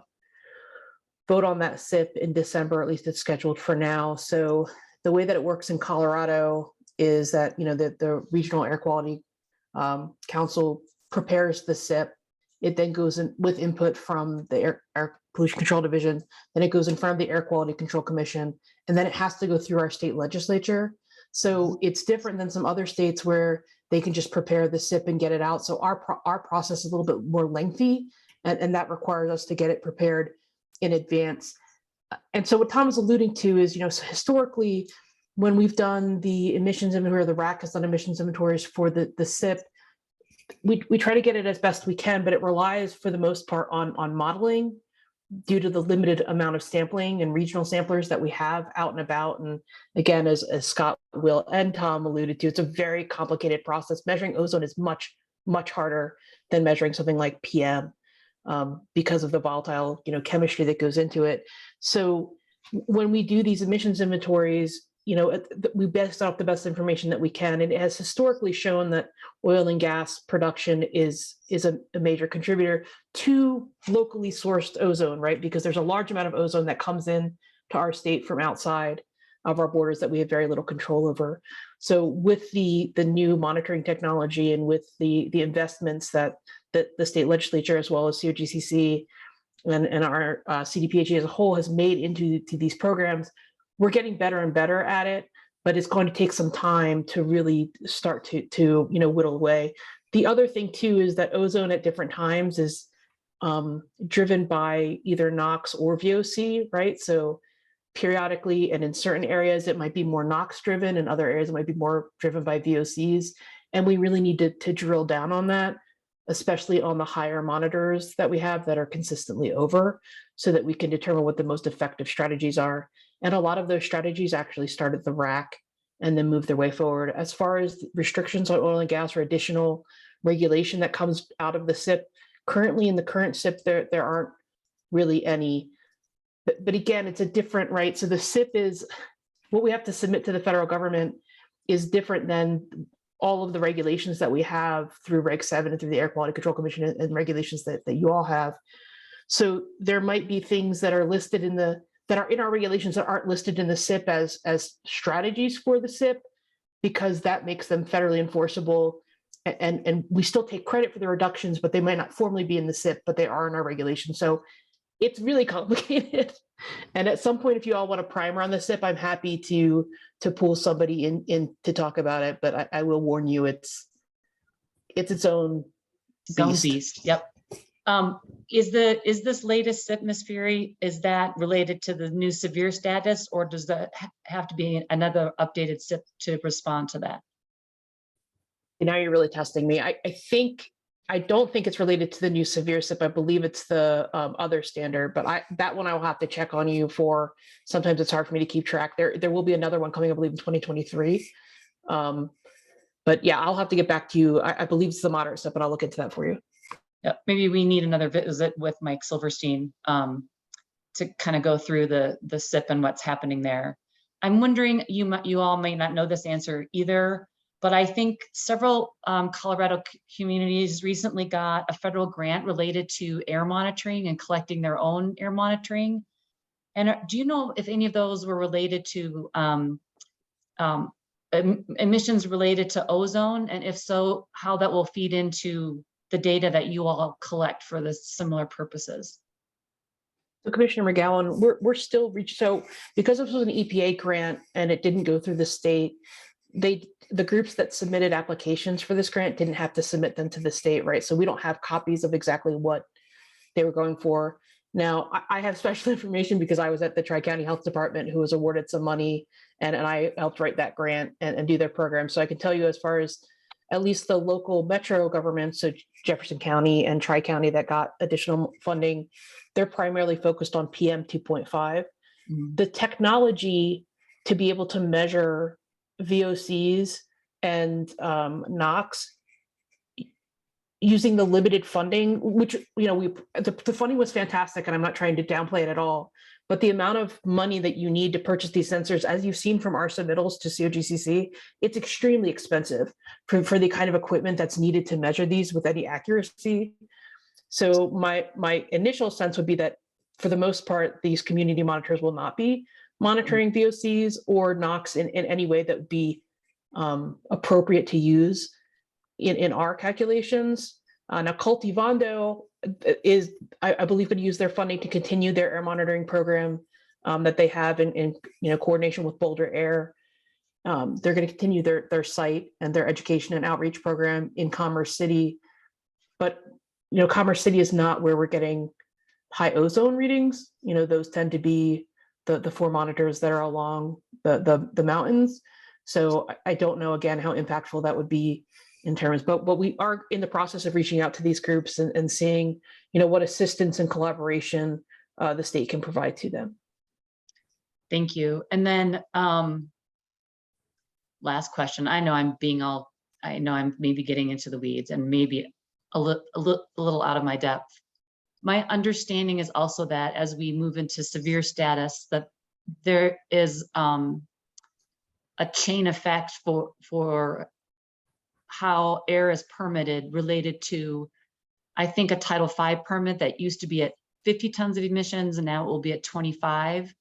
vote on that SIP in December, at least it's scheduled for now. So the way that it works in Colorado is that, the Regional Air Quality Council prepares the SIP. It then goes in with input from the Air Pollution Control Division. Then it goes in front of the Air Quality Control Commission, and then it has to go through our state legislature. So it's different than some other states where they can just prepare the SIP and get it out. So our process is a little bit more lengthy, and that requires us to get it prepared in advance. And so what Tom is alluding to is, so historically, when we've done the emissions inventory, or the RAC has done emissions inventories for the SIP, we try to get it as best we can, but it relies for the most part on modeling due to the limited amount of sampling and regional samplers that we have out and about. And again, as Scott, Will, and Tom alluded to, it's a very complicated process. Measuring ozone is much, much harder than measuring something like PM because of the volatile, chemistry that goes into it. So when we do these emissions inventories, we best off the best information that we can. And it has historically shown that oil and gas production is a major contributor to locally sourced ozone, right? Because there's a large amount of ozone that comes in to our state from outside of our borders that we have very little control over. So with the new monitoring technology and with the investments that the state legislature, as well as COGCC and our CDPHE as a whole has made into these programs, we're getting better and better at it, but it's going to take some time to really start to whittle away. The other thing too is that ozone at different times is driven by either NOx or VOC, right? So periodically and in certain areas, it might be more NOx driven, and other areas it might be more driven by VOCs. And we really need to drill down on that, especially on the higher monitors that we have that are consistently over, so that we can determine what the most effective strategies are. And a lot of those strategies actually start at the RAC and then move their way forward. As far as restrictions on oil and gas or additional regulation that comes out of the SIP, currently in the current SIP, there aren't really any. But again, it's a different, right? So the SIP is what we have to submit to the federal government is different than all of the regulations that we have through Reg 7 and through the Air Quality Control Commission and regulations that you all have. So there might be things that are listed that are in our regulations that aren't listed in the SIP as strategies for the SIP, because that makes them federally enforceable. And we still take credit for the reductions, but they might not formally be in the SIP, but they are in our regulations. So it's really complicated. And at some point, if you all want a primer on the SIP, I'm happy to pull somebody in to talk about it. But I will warn you, it's its own beast. Yep. Is this latest SIP, Ms. Fury, is that related to the new severe status, or does that have to be another updated SIP to respond to that? Now you're really testing me. I think I don't think it's related to the new severe SIP. I believe it's the other standard, but that one I will have to check on you for. Sometimes it's hard for me to keep track. There will be another one coming, I believe, in 2023. But yeah, I'll have to get back to you. I believe it's the moderate SIP, but I'll look into that for you. Yeah, maybe we need another visit with Mike Silverstein to kind of go through the SIP and what's happening there. I'm wondering, you all may not know this answer either, but I think several Colorado communities recently got a federal grant related to air monitoring and collecting their own air monitoring. And do you know if any of those were related to emissions related to ozone? And if so, how that will feed into the data that you all collect for the similar purposes? So Commissioner McGowan, we're still so because this was an EPA grant and it didn't go through the state, the groups that submitted applications for this grant didn't have to submit them to the state, right? So we don't have copies of exactly what they were going for. Now, I have special information because I was at the Tri-County Health Department who was awarded some money and I helped write that grant and do their program. So I can tell you as far as at least the local metro governments, so Jefferson County and Tri-County that got additional funding, they're primarily focused on PM 2.5. Mm-hmm. The technology to be able to measure VOCs and NOx using the limited funding, which, you know, the funding was fantastic and I'm not trying to downplay it at all, but the amount of money that you need to purchase these sensors, as you've seen from our submittals to COGCC, it's extremely expensive for the kind of equipment that's needed to measure these with any accuracy. So my initial sense would be that for the most part, these community monitors will not be monitoring VOCs or NOx in any way that would be appropriate to use in our calculations. Now, Cultivando is, I believe, going to use their funding to continue their air monitoring program that they have in coordination with Boulder Air. They're going to continue their site and their education and outreach program in Commerce City. But Commerce City is not where we're getting high ozone readings. Those tend to be the 4 monitors that are along the mountains. So I don't know, again, how impactful that would be in terms, but we are in the process of reaching out to these groups and seeing, what assistance and collaboration the state can provide to them. Thank you. And then last question. I know I'm maybe getting into the weeds and maybe a little out of my depth. My understanding is also that as we move into severe status, that there is a chain effect for how air is permitted related to, I think, a Title V permit that used to be at 50 tons of emissions and now it will be at 25.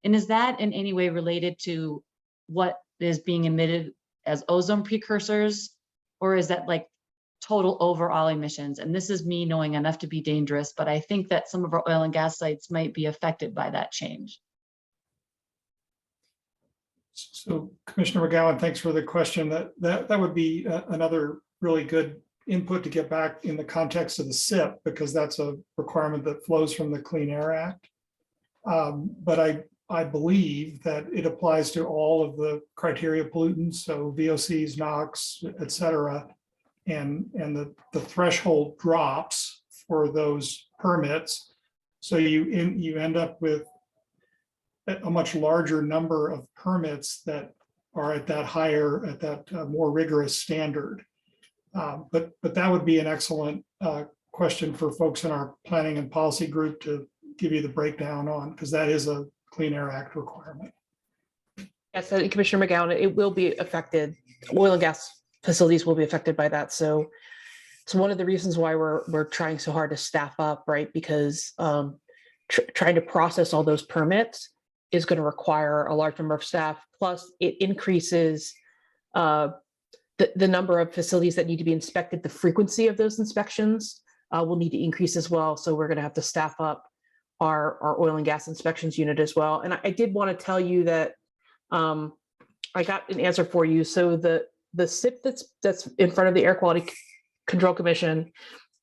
And is that in any way related to what is being emitted as ozone precursors, or is that like total overall emissions? And this is me knowing enough to be dangerous, but I think that some of our oil and gas sites might be affected by that change. So Commissioner McGowan, thanks for the question. That would be another really good input to get back in the context of the SIP, because that's a requirement that flows from the Clean Air Act. But I believe that it applies to all of the criteria pollutants, so VOCs, NOx, et cetera. And the threshold drops for those permits. So you end up with a much larger number of permits that are at that more rigorous standard. But that would be an excellent question for folks in our planning and policy group to give you the breakdown on, because that is a Clean Air Act requirement. Yes, and Commissioner McGowan, it will be affected. Oil and gas facilities will be affected by that. So one of the reasons why we're trying so hard to staff up, right? Because trying to process all those permits is going to require a large number of staff. Plus, it increases the number of facilities that need to be inspected. The frequency of those inspections will need to increase as well. So we're going to have to staff up our oil and gas inspections unit as well. And I did want to tell you that I got an answer for you. So the SIP that's in front of the Air Quality Control Commission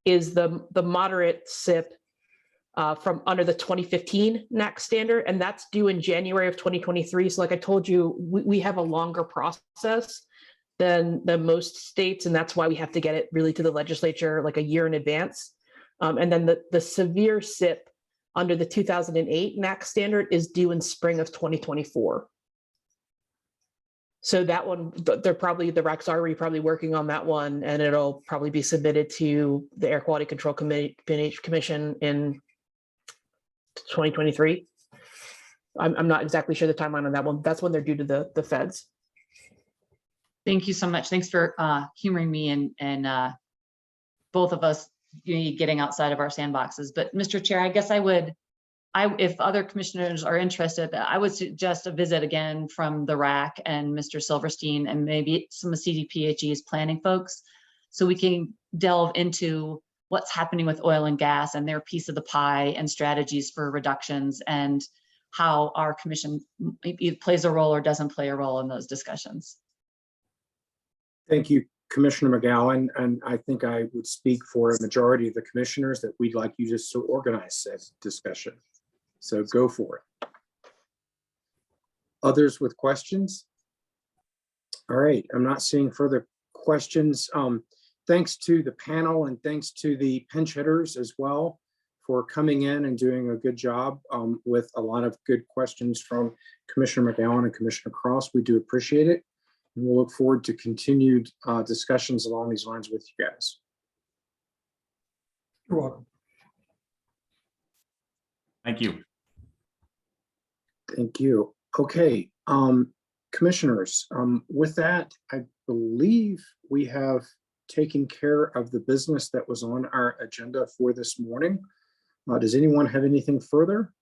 is the moderate SIP from under the 2015 NAC standard, and that's due in January of 2023. So like I told you, we have a longer process than most states, and that's why we have to get it really to the legislature like a year in advance. And then the severe SIP under the 2008 NAC standard is due in spring of 2024. So that one, the RAC's already probably working on that one, and it'll probably be submitted to the Air Quality Control Commission in 2023. I'm not exactly sure the timeline on that one. That's when they're due to the feds. Thank you so much. Thanks for humoring me and both of us getting outside of our sandboxes. But Mr. Chair, I guess if other commissioners are interested, I would suggest a visit again from the RAC and Mr. Silverstein and maybe some of CDPHE's planning folks, so we can delve into what's happening with oil and gas and their piece of the pie and strategies for reductions, and how our commission plays a role or doesn't play a role in those discussions. Thank you, Commissioner McGowan. And I think I would speak for a majority of the commissioners that we'd like you just to organize this discussion. So go for it. Others with questions? All right, I'm not seeing further questions. Thanks to the panel and thanks to the pinch hitters as well for coming in and doing a good job with a lot of good questions from Commissioner McGowan and Commissioner Cross. We do appreciate it. And we'll look forward to continued discussions along these lines with you guys. You're welcome. Thank you. Thank you. Okay, commissioners, with that, I believe we have taken care of the business that was on our agenda for this morning. Does anyone have anything further?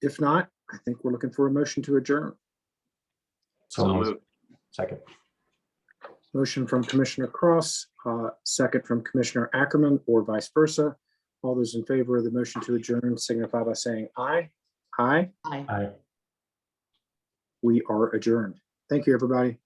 If not, I think we're looking for a motion to adjourn. So moved. Second. Motion from Commissioner Cross, second from Commissioner Ackerman, or vice versa. All those in favor of the motion to adjourn signify by saying aye. Aye. Aye. Aye. We are adjourned. Thank you, everybody.